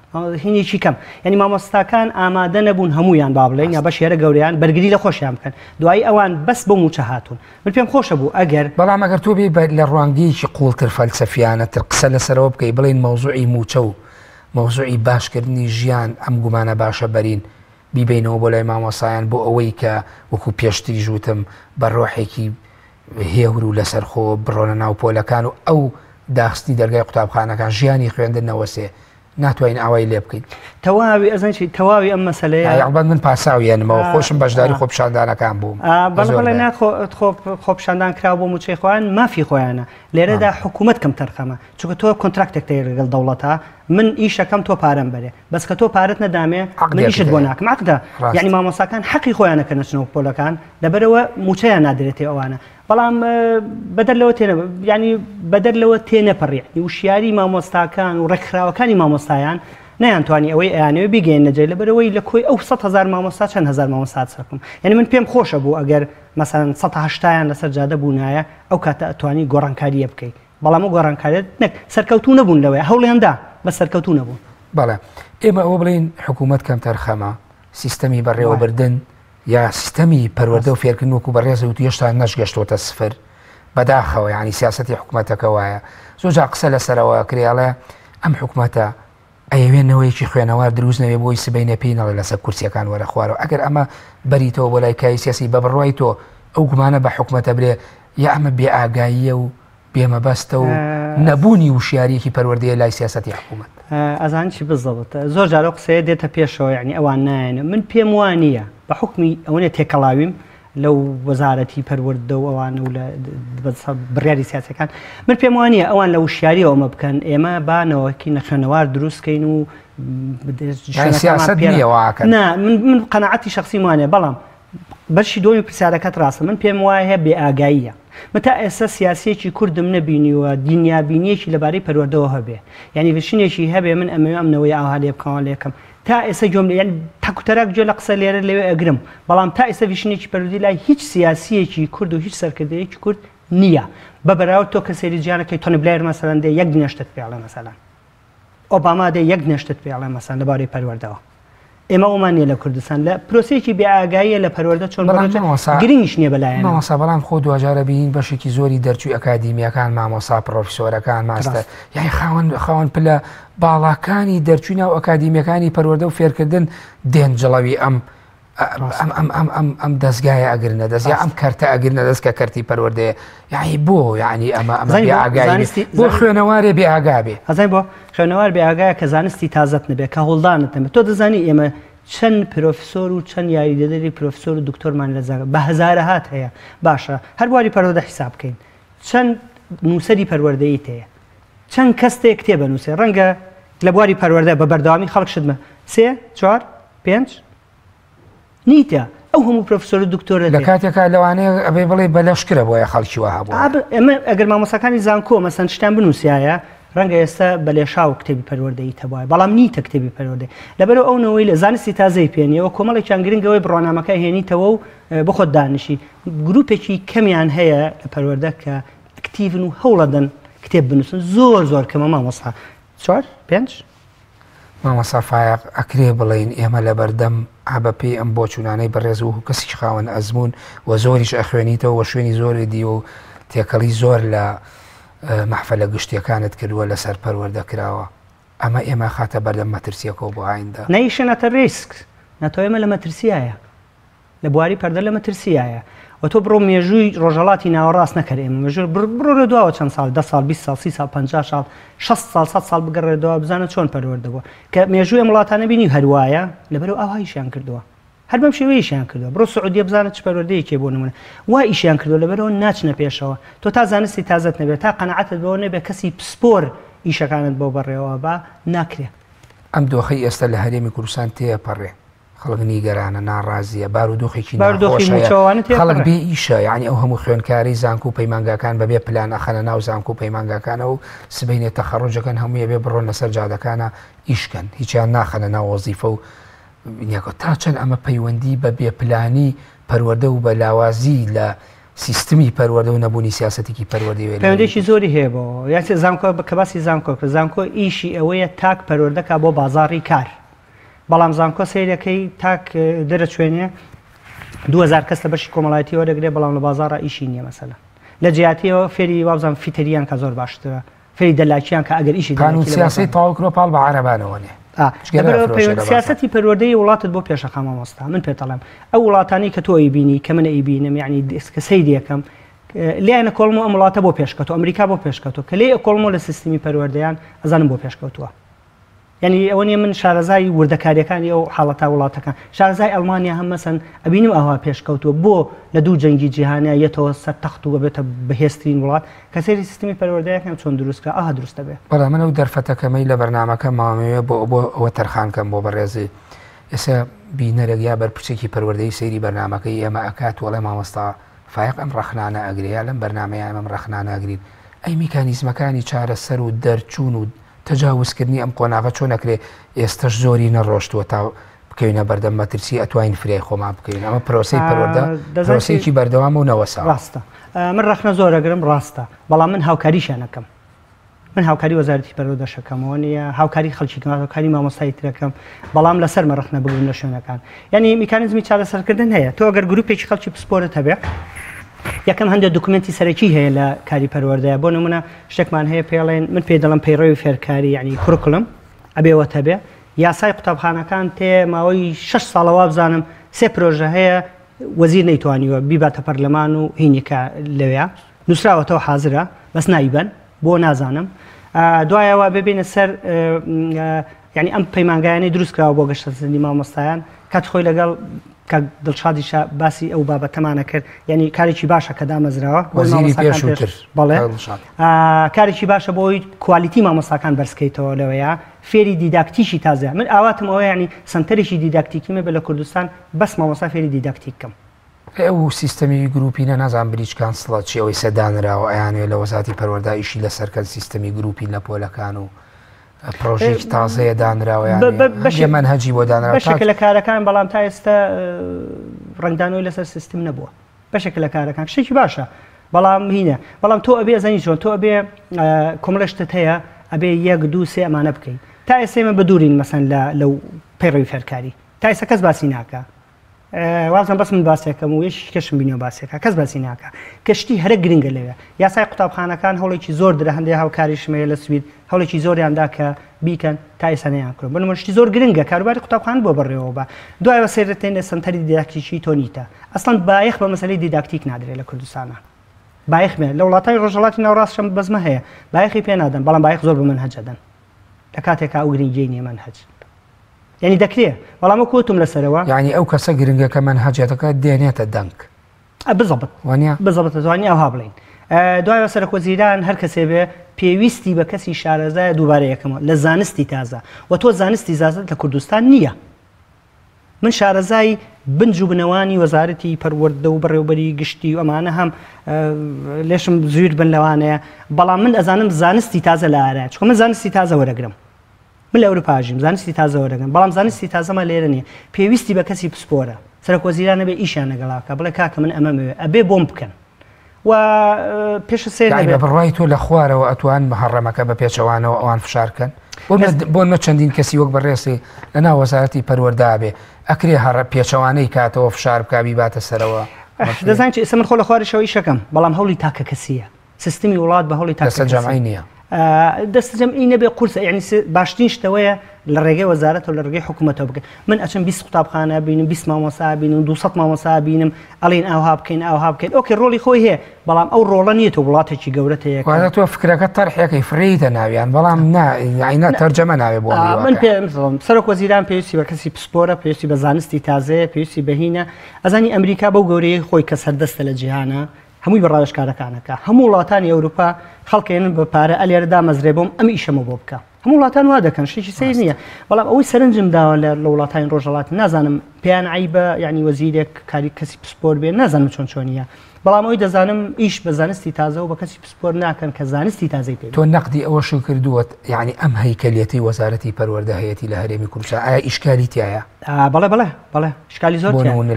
هینێکی کەم یعنی مامۆستاکان ئامادە نەبوون هەمویان با بڵێن یا بەشێرە گەوریان بەرگری لە خۆشیان بکەن دوایی ئەوان بەس بۆ موچە هاتوون من پێم خۆشە بوو ئەگەر بەڵام ئەگەر تۆ بێ لە ڕوانگەیەکی قوڵتر فەلسەفیانەتر قسە لەسەرەوە بکەی بڵێن مەوزوعی موچە و مەوزوعی باشکردنی ژیان ئەم گومانە باشە بەرین بیبینەوە بۆ لای مامۆسایان بۆ ئەوەی کە وەکو پێشتری ژوتم بە ڕۆحێکی هێور و لەسەرخۆ بڕۆنە ناو پۆلەکان و ئەو داخستی دەرگای قوتابخانەکان ژیانی خوێندنەوەسێ ناتوانین ئاوای لێ بکەیت تەواوی ئەزانشی تەواوی ئەم مەسەلەیە من پاساویانمەوە خۆشم بەشداری خۆپشاندانەکان بووم بەڵێ خۆپشاندان کرا بۆ موچەی خۆیان مافی خۆیانە لێرەدا حکوومەت کەم تەرخەمە چونکە تۆ کۆنتراکتێک لەگەڵ دەوڵەتە من ئیشەکەم تۆ پارەم بەرێ بەس کە تۆ پارەت نەدامێ من ئیشت بۆ ناکەم عقدە یعنی مامۆستاکان حەقی خۆیانە کە نەچنەوە پۆلەکان لەبەرەوە موچەیان نادرێتێ ئەوانە بەڵام بەدەرلەوە تێنەپەڕی وشیاری مامۆستاکان و ڕێکخراوەکانی مامۆستایان نەیانتوانی ئەوەی ئەیانەوە بیگەین نەجێ لەبەرەوەی لە کۆی ئەو 100,000 مامۆستا چەند هزار مامۆستا سەرکەم یعنی من پێم خۆشە بوو ئەگەر مەسەن 180یان لەسەر جادە بوونایە ئەو کاتە ئەتوانی گۆڕانکاریە بکەیت بەڵام ئەو گۆڕانکاریت نەک سەرکەوتو نەبوون لەوەی هەوڵیاندا بە سەرکەوتو نەبوون بەڵێ ئێمە ئەوە بڵین حکوومەت کەم تەرخەمە سیستەمی بەڕێوەبردن یا سیستەمی پەروەردە و فێرکردن وەکو بەڕێز و هێشتا نەشگەشتۆتە سفر بەداخەوە ینی سیاسەتی حکوومەتەکە وایە زۆر قسە لەسەرەوە کریاڵێ ئەم حکوومەتە ئەیەوێنەوەیکی خوێنەوار دروست نەوێ بۆی سبەینە پێی نەڵێ لەسەر کورسیەکان وەرە خوارەوە ئەگەر ئەمە بەریتەوە بۆ لای کای سیاسی بە بڕوای تۆ ئەو گومانە بە حکوومەتە برێ یا ئەمە بێ ئاگاییە و بێمەبەستە و نەبوونی وشیارێکی پەروەردەیە لای سیاسەتی حکوومەت ئەزان چی بزەڵێت زۆر جارە قسەیە دێتە پێشەوە یعنی ئەوان نایەنە من پێم وانە بە حکمی ئەوەیە تێکەڵاویم لەو وەزارەتی پەروەردە و ئەوان و لە بڕیاری سیاسەکان من پێم وانە ئەوان لە وشیاری ئەومە بکەن ئێمە بانەوەکی نەخێنەوار دروستکەین و من قەناعەتی شخصی وانێ بەڵام بەشی دۆمی پرسیارەکەت ڕاستە من پێم وایە بێ ئاگاییە من تا ئێستا سیاسیەکی کوردم نەبینیوە دینیابینیەکی لەبارەی پەروەردەوە هەبێ یعنی ڤشنێکی هەبێ من ئەمنەوەی ئاها لێ بکەوە لێکم تا ئێستا جۆم یان تاکوتەراک گوێ لە قسە لێرە لەوێ ئەگرم بەڵام تا ئێستا ڤشنێکی پەروەردی لای هیچ سیاسیەکی کورد و هیچ سەرکردەیەکی کورد نییە بە بەراورد تۆ کە سەیری جیانەکەی تۆنی بلایر مەسەلەن دێ یەک دینەشتت پێڵێ مەسەلەن ئۆباما دێ یەک دینەشتت پێڵێ مەسەلەن لەبارەی پەروەردەوە ئێمە ئەومانە لە کوردستان لە پرۆسەیەکی بێئاگاییە لە پەروەردە چۆن گرنگیش نییە بەلایەن مامۆستا بەڵام خۆ دوجارە بینین بەشێکی زۆری دەرچووی ئەکادیمیەکان مامۆستا پرۆفیسۆرەکان ماستەر یعنی خاوەن پلە باڵاکانی دەرچووی ناو ئەکادیمیەکانی پەروەردە و فێرکردن دێن جڵەوی ئەم دەستگایە ئەگرنە دەست یا ئەم کەرتە ئەگرنە دەست کە کەرتی پەروەردەیە یعنی بۆ یعنی ئەمە بێئاگایی بۆ خوێنەوارێ بێئاگا بێ ئەزای بۆ خوێنەوار بێئاگایە کە زانستی تازەت نەبێت کە هەوڵدانت نەبێت تۆ دەزانی ئێمە چەند پرۆفسۆر و چەند یاریدەدەری پرۆفسۆر و دکتۆرمان لە زانکۆ بە هەزارەهات هەیە باشە هەر بواری پەروەردە حیساب بکەین چەند نووسەری پەروەردەیت هەیە چەند کەستێک کتێبە نووسێ ڕەنگە لە بواری پەروەردە بە بەردەوامی خەڵک شتمە 3 4 5 نیتە ئەو هەموو پرۆفسۆر و دکتۆرە لە کاتێکە لەوانەیە ئەبێ بڵێ بەلەشکرە بۆیە خەڵکی وها بوو ئەمە ئەگەر مامۆسەکانی زانکۆ مەسەن شتان بنووسایە ڕەنگە ئێستا بەلێشاو کتێبی پەروەردەیی تەبایە بەڵام نیتە کتێبی پەروەردەی لەبەرەوە ئەوەوەی لە زانستی تازەی پێنیەوە کۆمەڵێکیان گرنگەوەی بڕۆنامەکە هێنیتەوە و بخۆت دانیشی گروپێکی کەمیان هەیە لە پەروەردە کە ئەکتیڤن و هەوڵەدەن کتێب بنووسن زۆر کەمە مامۆستا 4 5 مامۆستا فایق ئەکرێ بڵین ئێمە لە بەردەم ئابەپی ئەم بۆ چوونانەی بەڕێز و کەسیش خاوەن ئەزمون و زۆریش ئەخوێنیتەوە و شوێنی زۆری دی و تێکەڵی زۆر لە مەحفەلە گشتیەکانت کردووە لەسەر پەروەردە کراوە ئەمە ئێمە خاتە بەردەم مەترسیەکەوە بۆ ئایندا نەیشنەتە ریسک ناتۆ ئێمە لە مەترسیایە لە بواری پەردە لە مەترسیایە و تۆ بڕۆ مێژووی ڕۆژهڵاتی ناوەڕاست نەکەر ئێمە مێژوو بڕۆ دووە چەند ساڵ 10 ساڵ 20 ساڵ 30 ساڵ 50 ساڵ 60 ساڵ 100 ساڵ بگەڕێتەوە بزانە چۆن پەروەردەبووە کە مێژووی ئەم وڵاتانە بینی هەروایە لەبەرەوە ئاوا ئیشیان کردووە هەر بەم شێوەیەشیان کردووە بڕۆ سعودیە بزانە چ پەروەردەیەکێ بۆ نمونە وا ئیشیان کردووە لەبەرەوە ناچنە پێشەوە تۆ تا زانستی تازت نەبێت تا قەنەعەتت بەوە نەبێت کەسی پسپۆر ئیشەکانت بۆ بەڕێوە بە ناکرێت ئەم دۆخەی ئێستا لە هەرێمی کوردستان تێپەڕێ خەڵک نیگەرانە ناڕازیە بارودۆخێکی خەڵک بێ ئیشە یعنی ئەو هەموو خوێنکاری زانکو و پەیمانگاکان بەبێ پلان ئەخەنە ناو زانکو و پەیمانگاکانە و سبەینێ تەخەڕۆجەکان هەموویە بێ بڕۆن لەسەر جادەکانە ئیشکەن هیچیان ناخەنە ناو وەزیفە و تا چەند ئەمە پەیوەندی بە بێپلانی پەروەردە و بە لاوازی لە سیستمی پەروەردە و نەبوونی سیاسەتێکی پەروەردەی پەیوەندێکی زۆری هەیە بۆ یا زانکۆ کە باسی زانکۆ ئیشی ئەوەیە تاک پەروەردەکە بۆ بازاڕی کار بەڵام زانکۆ سیرەکەی تاک دەرەچوێنێ 2000 کەس لە بەشی کۆمەڵایەتیەوە دەگرێت بەڵام لە بازاڕە ئیشی نییە مەسەلا لە جیاتیەوە فێری وابزان فیتەریان کە زۆر باشترە فێری دەلاکیان کە ئەگەر ئیشی قانون سیاسی تاواو پاڵ بە عەرەبانەوە نیە سیاسەتی پەروەردەی وڵاتت بۆ پێشەخە مامۆستا من پێ دەڵێم ئەو وڵاتانی کە تۆ ئەیبینی کە من ئەیبینم یعنی کە سەیری یەکەم لایەنە کۆڵمۆ ئەم وڵاتە بۆ پێشکەوتوە ئەمریکا بۆ پێشکەوتوە کە لێ کۆڵمۆ لە سیستمی پەروەردەیان ئەزانم بۆ پێشکەوتووە یعنی ئەوە نیە من شارەزای وردەکاریەکانی ئەو حاڵەتە وڵاتەکان شارەزای ئەڵمانیا هەم مەسەن ئەبینم ئاوا پێشکەوتووە بۆ لە دوو جەنگی جیهانیا یەتەوە سەر تەخت و بێتە بەهێزترین وڵات کە سەیری سیستمی پەروەردەیەکان چۆن دروستکە ئاها دروستە بێ بەڵام من ئەو دەرفەتەکەمەی لە بەرنامەکە ماوەیە بۆ ئەوە تەرخانکەم بۆ بەڕێزی ئێستا بینەرێک یا بەرپرسێکی پەروەردەی سەیری بەرنامەکەی ئێمە ئەکات وەڵێ مامۆستا فایق ئەم ڕەخنانە ئەگریا لەم بەرنامەیە ئەم ڕەخنانە ئەگرین ئەی میکانیزمەکانی چارەسەر و دەرچوون و تەجاوزکردنی ئەم قۆناغە چۆن نەکرێ ئێستش زۆری نەڕۆشتووە تا بکەوینە بەردەم مەترسی ئەتوانین فرای خۆمان بکەین ئەمە پرۆسی پەروەردە پرۆسەیەکی بەردەوام و نەوەسا ڕاستە من ڕەخنە زۆرەگرم ڕاستە بەڵام من هاوکاریشیان نەکەم من هاوکاری وەزارەتی پەروەردەشەکەمەوە نیە هاوکاری خەڵکی هاوکاری مامۆستای ترەکەم بەڵام لەسەر مەڕەخنە بگرن لە شوێنەکان یعنی میکانیزمی چارەسەرکردن هەیە تۆ ئەگەر گروپێکی خەڵکی پسپۆرت هەبێ یەکەم هەندێک دوکمنتی سەرەکی هەیە لە کاری پەروەردەیە بۆ نمونە شتێکمان هەیە پێڵێن من پێ دەڵم پەیڕەوی فێرکاری یعنی کوڕکڵم ئەبێوە هەبێ یاسای قوتابخانەکان تێ ماوەی 6 ساڵەوە بزانم سێ پرۆژە هەیە وەزیر نەیتوانیوە بیباتە پەرلەمان و هینێکە لەوێ نووسراوەتەوە حازرە بەس نایبەن بۆ نازانم دوایەوە ببینە سەر یعنی ئەم پەیمانگایانەی دروستکراوە بۆ گەشتەسەندی مامۆستایان کات خۆی لەگەڵ کە دڵشادیشە باسی ئەو بابەتەمانە کرد یعنی کارێکی باشە کە دامەزراوە بەڵێ کارێکی باشە بۆی کوالیتی مامۆستاکان بەرزکەیتەوە لەوەیە فێری دیداکتیشی تازە من ئاواتم ئەوە ینی سنتەرێکی دیداکتیکیمە بە لە کوردستان بەس مامۆستا فێری دیداکتیکم ئەو سیستەمی گروپینە نازان بریچکان سڵات چی ئەوەی سەدانراوە ئەیانوێ لە وەزارەتی پەروەردەیشی لەسەرکەن سیستەمی گروپی لە پۆلەکان و پرۆژێکی تازەیە دانراوەیان منهەجی بۆ دانراوە بەشێک لە کارەکان بەڵام تا ئێستا ڕنگدانەوەی لەسەر سیستم نەبووە بەشێک لە کارەکان شتێکی باشە بەڵام هینە بەڵام تۆ ئەبێ زەنی چۆن تۆ ئەبێ کۆمەڵشتت هەیە ئەبێ 1 2 3 ئەمانە بکەیت تا ئێستا ئێمە بەدوورین مەسەن لەو پەیڕەوی فێرکاری تا ئێستا کەس باسی ناکە وازم بەس من باسێکەکەم و یەش کەشم بینیەوە باسێکە کەس باسی ناکە کەشتی هەرە گرنگە لەوێ یاسای قوتابخانەکان هەوڵێکی زۆر درە هەندێک هاوکاری شمەیە لە سوید هەوڵێکی زۆریاندا کە بیکەن تا ئێستا نەیان کردن بۆ نمونە شتی زۆر گرنگە کاروباری قوتابخانە بۆ بڕێەوە بە دوایەوە سێرەتێنێ سنتەری دیداکتیکی تۆ نیتە ئەسڵەن بایەخ بە مەسەلەی دیداکتیک نادرێت لە کوردستانە بایەخ بێ لە وڵاتانی ڕۆژهەڵاتی ناوڕاستشەم بەزمە هەیە بایەخی پێ نادەن بەڵام بایەخ زۆر بە منهەجەدەن لە کاتێکا ئەو گرنگی نیە منهەج یعنی دەکرێت بەڵام کۆتم لەسەرەوە یعنی ئەو کەسە گرنگە کە منهەجەتەکە دێنێتە دەنگ بزەبت وانە بزەبت توانی ئەوها بڵین دوایەوە سەرۆک وەزیران هەر کەسێ بێ پێویستی بە کەسی شارەزایە دووبارە یەکەمەوە لە زانستی تازە و تۆ زانستی زازت لە کوردستان نییە من شارەزای بنج و بنەوانی وەزارەتی پەروەردە و بەڕێوەبەری گشتی و ئەمانە هەم لێشم زویر بن لەوانەیە بەڵام من ئەزانم زانستی تازە لە ئارایە چکە من زانستی تازە وەرەگرم من لە ئەوروپاژیم زانستی تازە وەرەگرم بەڵام زانستی تازەمە لێرە نییە پێویستی بە کەسی پسپۆرە سەرۆک وەزیرانە بێ ئیشیان لەگەڵاکە بڵێ کاکە من ئەمەمەوێ ئەبێ بۆم بکەن و پێش سێ بڕای تۆ لە خوارەوە ئەتوان محەڕەمەکە بە پێچەوانەوە ئەوان فشارکەن بۆ چەندین کەسی وەک بەڕێستی لە ناو وەزارەتی پەروەردە بێ ئەکرێ هەڕە پێچەوانەی کاتەوە فشار بکبی باتە سەرەوە دەزانین ئێستا من خۆ لە خواریشەوەی شەکەم بەڵام هەوڵی تاکە کەسیە سیستمی وڵات بە هەوڵی تاکە جەمعی نییە دەستە جەمعی نەبێ قورسە یعنی باشترین شتەوەیە لە ڕێگەی وەزارەتەوە لە ڕێگەی حکوومەتەوە بکەین من ئەچم 20 قوتابخانە بینم 20 مامۆستا بینم 200 مامۆستا بینم ئەڵێن ئاوها بکەین ئاوها بکەین ئۆکێ ڕۆڵی خۆی هەیە بەڵام ئەو ڕۆڵە نیەتەوە وڵاتێکی گەورەتەیە واتە تۆ فکرەکە تەرحێکەی فریتە ناویان بەڵام ناینا تەرجەمە ناوێ بۆ من پێم سەرۆک وەزیران پێویستی بە کەسی پسپۆرە پێویستی بە زانستی تازەیە پێویستی بەهینە ئەزانی ئەمریکا بەو گەورەیە خۆی کە سەردەستە لە جیهانە هەمووی بەڕاوێژکارەکانەکە هەموو وڵاتانی ئەوروپا خەڵکێنن بە پارە ئەلێرەدا مەزرێ بۆم ئەم ئیشەمە بۆ بکە هەموو وڵاتان وا دەکەن شتێکی سەیر نییە بەڵام ئەوەی سەرنجم داوە لە وڵاتانی ڕۆژهەڵاتی نازانم پێیان عیبە یعنی وەزیرێک کاری کەسی پسپۆر بێ نازانم چۆن چۆنیە بەڵام ئەوی دەزانم ئیش بە زانستی تازە و بە کەسی پسپۆر ناکەن کە زانستی تازەی پێ تۆ نەقدی ئەوەش کردووەت یعنی ئەم هەیکەلێتی وەزارەتی پەروەردەهەیەتی لە هەرێمی کوردستان ئایا ئیشکالی تایە بەڵێ شکالی زۆر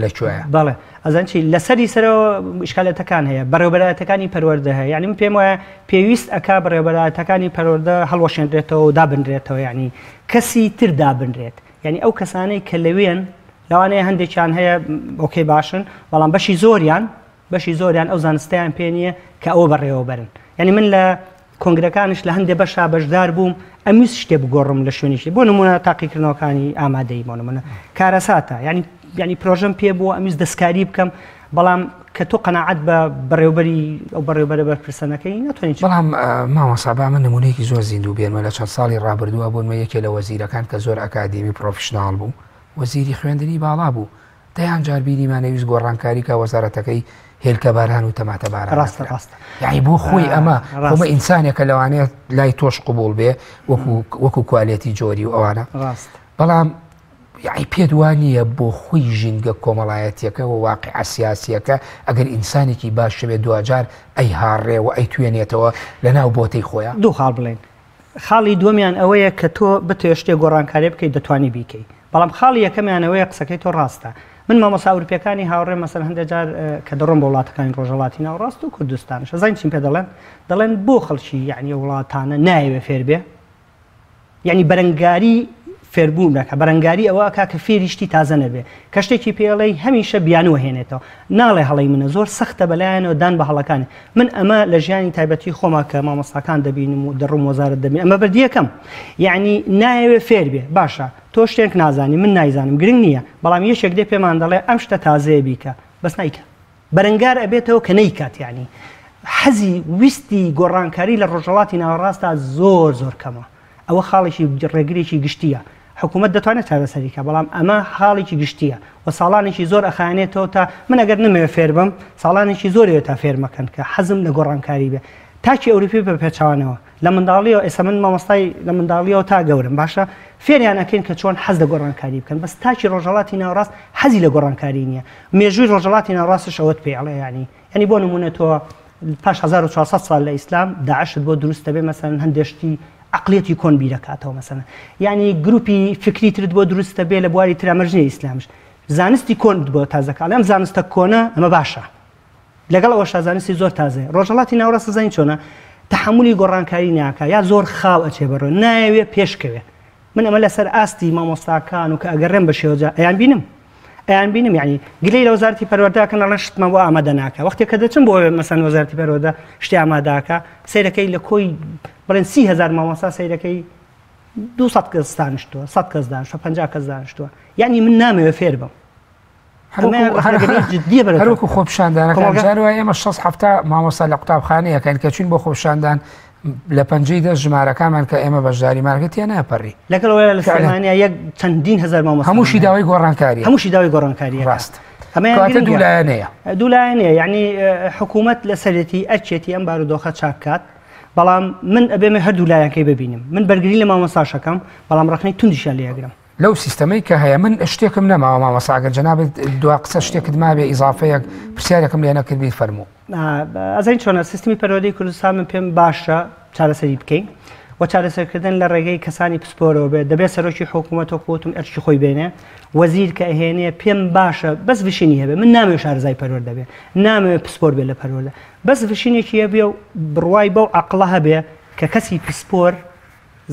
لەکوێیە بەڵێ ئەزان چی لەسەری سەرەوە ئیشکالەتەکان هەیە بەڕێوەبەرایەتەکانی پەروەردە هەیە یعنی من پێم وایە پێویست ئەکا بەڕێوەبەرایەتەکانی پەروەردە هەڵوەشێنرێتەوە و دابنرێتەوە یعنی کەسی تر دابنرێت یعنی ئەو کەسانەی کە لەوێن لەوانەیە هەندێکیان هەیە ئۆکەی باشن بەڵام بەشی زۆریان ئەو زانستیان پێ نییە کە ئەوە بەڕێوەبەرن یعنی من لە کۆنگرەکانش لە هەندێک بەشا بەشدار بووم ئەمیست شتێ بگۆڕم لە شوێنیشی بۆ نمونە تاقیکردنەوەکانی ئامادەی بۆ نمونە کارەساتە ینی پرۆژەم پێ بووە ئەمیست دەستکاری بکەم بەڵام کە تۆ قەناعەت بە بەڕێوەبەری ئەو بەڕێوەبەرە بەرپرسەنەکەی ناتوانین بەڵام مامۆستا با من نمونەیەکی زۆر زیندوو بێنمە لە چەند ساڵی ڕابردووە بوونمە یەکێ لە وەزیرەکان کە زۆر ئەکادیمی پرۆفشناڵ بوو وەزیری خوێندنی باڵا بوو دەیان جار بینیمانەویست گۆڕانکاری کە وەزارەتەکەی هێلکە باران و تەماتە باران ڕاستە یعنی بۆ خۆی ئەمە خۆمە ئینسانێکە لەوانەیە لای تۆش قبول بێ وەکو کوالێتی جۆری و ئەوانە بەڵام یعنی پێت وانە بۆ خۆی ژینگە کۆمەڵایەتیەکە و واقع سیاسیەکە ئەگەر ئینسانێکی باش بێت دوجار ئەی هاڕێ و ئەی توێنێتەوە لەناو بۆتەی خۆیان دوو خاڵ بڵێن خاڵی دووەمیان ئەوەیە کە تۆ بتوێ شتێک گۆڕانکاری بکەیت دەتوانی بیکەی بەڵام خاڵی یەکەمیانەوەیە قسەکەی تۆ ڕاستە من مامۆستا ئەوروپیەکانی هاوڕێ مەسەن هەندێک جار کە دەڕۆم بە وڵاتەکانی ڕۆژهەڵاتی ناوەڕاست و کوردستانش زین چیم پێ دەڵێن بۆ خەڵکی یعنی وڵاتانە نایەوێ فێر بێ یعنی بەرەنگاری فێربوون نەکە بەرەنگاری ئەوە کە فێریشتی تازە نەبێ کە شتێکی پێڵەی هەمیشە بیانوە هێنێتەوە ناڵێ هەڵی منە زۆر سەختە بەلایەنەوە دان بە هەڵەکانی من ئەمە لە ژیانی تایبەتی خۆما کە مامۆستاکان دەبینم و دەڕوم وەزارەت دەبین ئەمە بەردیەکەم یعنی نایەوێ فێر بێ باشە تۆ شتێک نازانی من نایزانم گرنگ نییە بەڵام یەشێک دێ پێمان دەڵێ ئەم شتە تازەیە بیکە بەس نایکە بەرەنگار ئەبێتەوە کە نەیکات یعنی حەزی ویستی گۆڕانکاری لە ڕۆژهەڵاتی ناوەڕاستە زۆر کەمە ئەوە خاڵێکی ڕێگرێکی گشتیە حکوومەت دەتوانێت چارەسەریکە بەڵام ئەمە حاڵێکی گشتیە و ساڵانێکی زۆر ئەخانێتەوە تا من ئەگەر نمەوێ فێر بم ساڵانێکی زۆرەوە تا فێرمەکەن کە حەزم لە گۆڕانکاری بێ تاکی ئەوروپی بە پێچوانەوە لە منداڵیەوە ئێستا من مامۆستای لە منداڵیەوە تا گەورم باشە فێریان ئەکەین کە چۆن حەز لە گۆڕانکاری بکەن بەس تاکی ڕۆژهەڵاتی ناوەڕاست حەزی لە گۆڕانکاری نییە مێژووی ڕۆژهەڵاتی ناوەڕاستش ئەوەت پێڵێ ینی بۆ نمونە تۆ پاش 1400 ساڵ لە ئیسلام داعشت بۆ دروستە بێ مەسەن هەندێشتی عقلێتی کۆن بیرەکاتەوە مەسەن یعنی گروپی فکری ترت بۆ دروستە بێ لە بواری ترامەرجنی ئیسلامش زانستی کۆن بۆ تازەکە ئەم زانستە کۆنە ئەمە باشە لەگەڵ ئەوە زانستی زۆر تازە ڕۆژهەڵاتی ناوەڕاست زانین چۆنە تحملی گۆڕانکاری ناکە یا زۆر خاو ئەچێ بەڕۆ نایەوێ پێشکەوێ من ئەمە لەسەر ئاستی مامۆستاکان و کە ئەگەڕێم بە شێوەجا ئەیان بینم یعنی گلەی لە وەزارەتی پەروەردەکەن ئەڵێن شتمە بۆ ئامادە ناکە وەختێک کە دەچم بۆ مەسەن وەزارەتی پەروەردە شتی ئامادەکە سەیرەکەی لە کۆی بڵێن 30,000 مامۆستا سەیرەکەی 200 کەس دانیشتووە 100 کەس دانیشتووە 50 کەس دانیشتووە یعنی من نامەوێ فێر بم هەروەکو خۆپشاندانەکان جاروای ئێمە 6 مامۆستا لە قوتابخانەیەکەن کە چوین بۆ خۆپشاندان لە پەنجەی دەست ژمارەکانمان کە ئێمە بەشداریمانەکەتیان ناپەڕی لەگەڵەوە لە سلمانیا یەک چەندین هەزار مامۆستا هەمووشی داوای گۆڕانکاری ڕاست دوولایەنەیە یعنی حکوومەت لە سەرەتی ئەچێتی ئەم بارودۆخە چاکات بەڵام من ئەبێمە هەردوو لایەنەکەی ببینم من بەرگری لە مامۆستاشەکەم بەڵام ڕخنەی توندیشان لێگرم لەو سیستەمەی کە هەیە من شتێکم نەماوە مامۆستاگەر جەنابێت دوا قسە شتێکت مابێ ئیزافەیەک پرسیارێکم لێ نەکردبیت فەرموو ئەزین چۆنە سیستمی پەروەردەی کوردستان من پێم باشە چارەسەری بکەین و چارەسەرکردن لە ڕێگەی کەسانی پسپۆرەوە بێت دەبێت سەرۆکی حکوومەت وەکوتم ئەرچی خۆی بێنێ وەزیر کە ئەهێنێ پێم باشە بەس فشینی هەبێ من نامەوێت شارەزای پەروەردە بێ نامەوێت پسپۆر بێت لە پەروەردە بەس فشینێکی هەبێ و بڕوای بەو عەقڵە هەبێ کە کەسی پسپۆر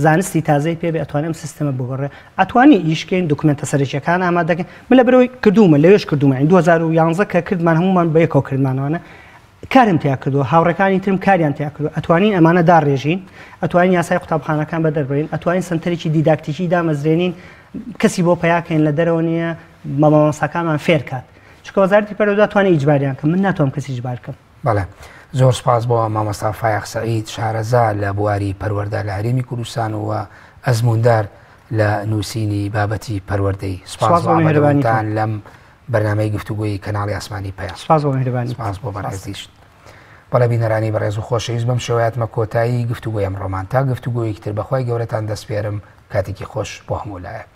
زانستی تازەی پێ بێ ئەتوانێم سیستەمە بگۆڕێ ئەتوانی ئیشکەین دوکمنتە سەرچیەکان ئامادەکەین من لە بەرەوەی کردومە لەوێش کردومە 2011 کە کردمان هەمومان بە یەکەوە کردمانەوەە کارم تیا کردو هاوڕەکانی ترم کاریان تیا کردو ئەتوانین ئەمانە داڕێژین ئەتوانین یاسای قوتابخانەکان بەدەربڕین ئەتوانین سنتەرێکی دیداکتیکی دامەزرێنین کەسی بۆ پیاکەین لە دەرەوە نییە مامۆستاکانمان فێر کات چکە وەزارەتی پەروەردە توانێت ئیجباریان کەم من ناتوانم کەسی ئیجبار بکەم. بەڵێ زۆر سپاس بۆ مامۆستا فایق سەعید شارەزا لە بواری پەروەردە لە هەرێمی کوردستان و ئەزموندار لە نووسینی بابەتی پەروەردەی. سپاس بۆ میهرەبانیتان لەم بەرنامەی گفتوگۆی کەناڵی ئاسمانی پەیام. سپاس بۆ میهرەبانی. سپاس بۆ بەڕێزیشت. بەڵێ بینەرانی بەڕێز و خۆشەویست بەم شێوەیەتمە کۆتایی گفتوگۆی ئەمڕۆمان تا گفتوگۆیەکی تر بەخوای گەورەتان دەسپێرم کاتێکی خۆش بۆ هەموو لایەک.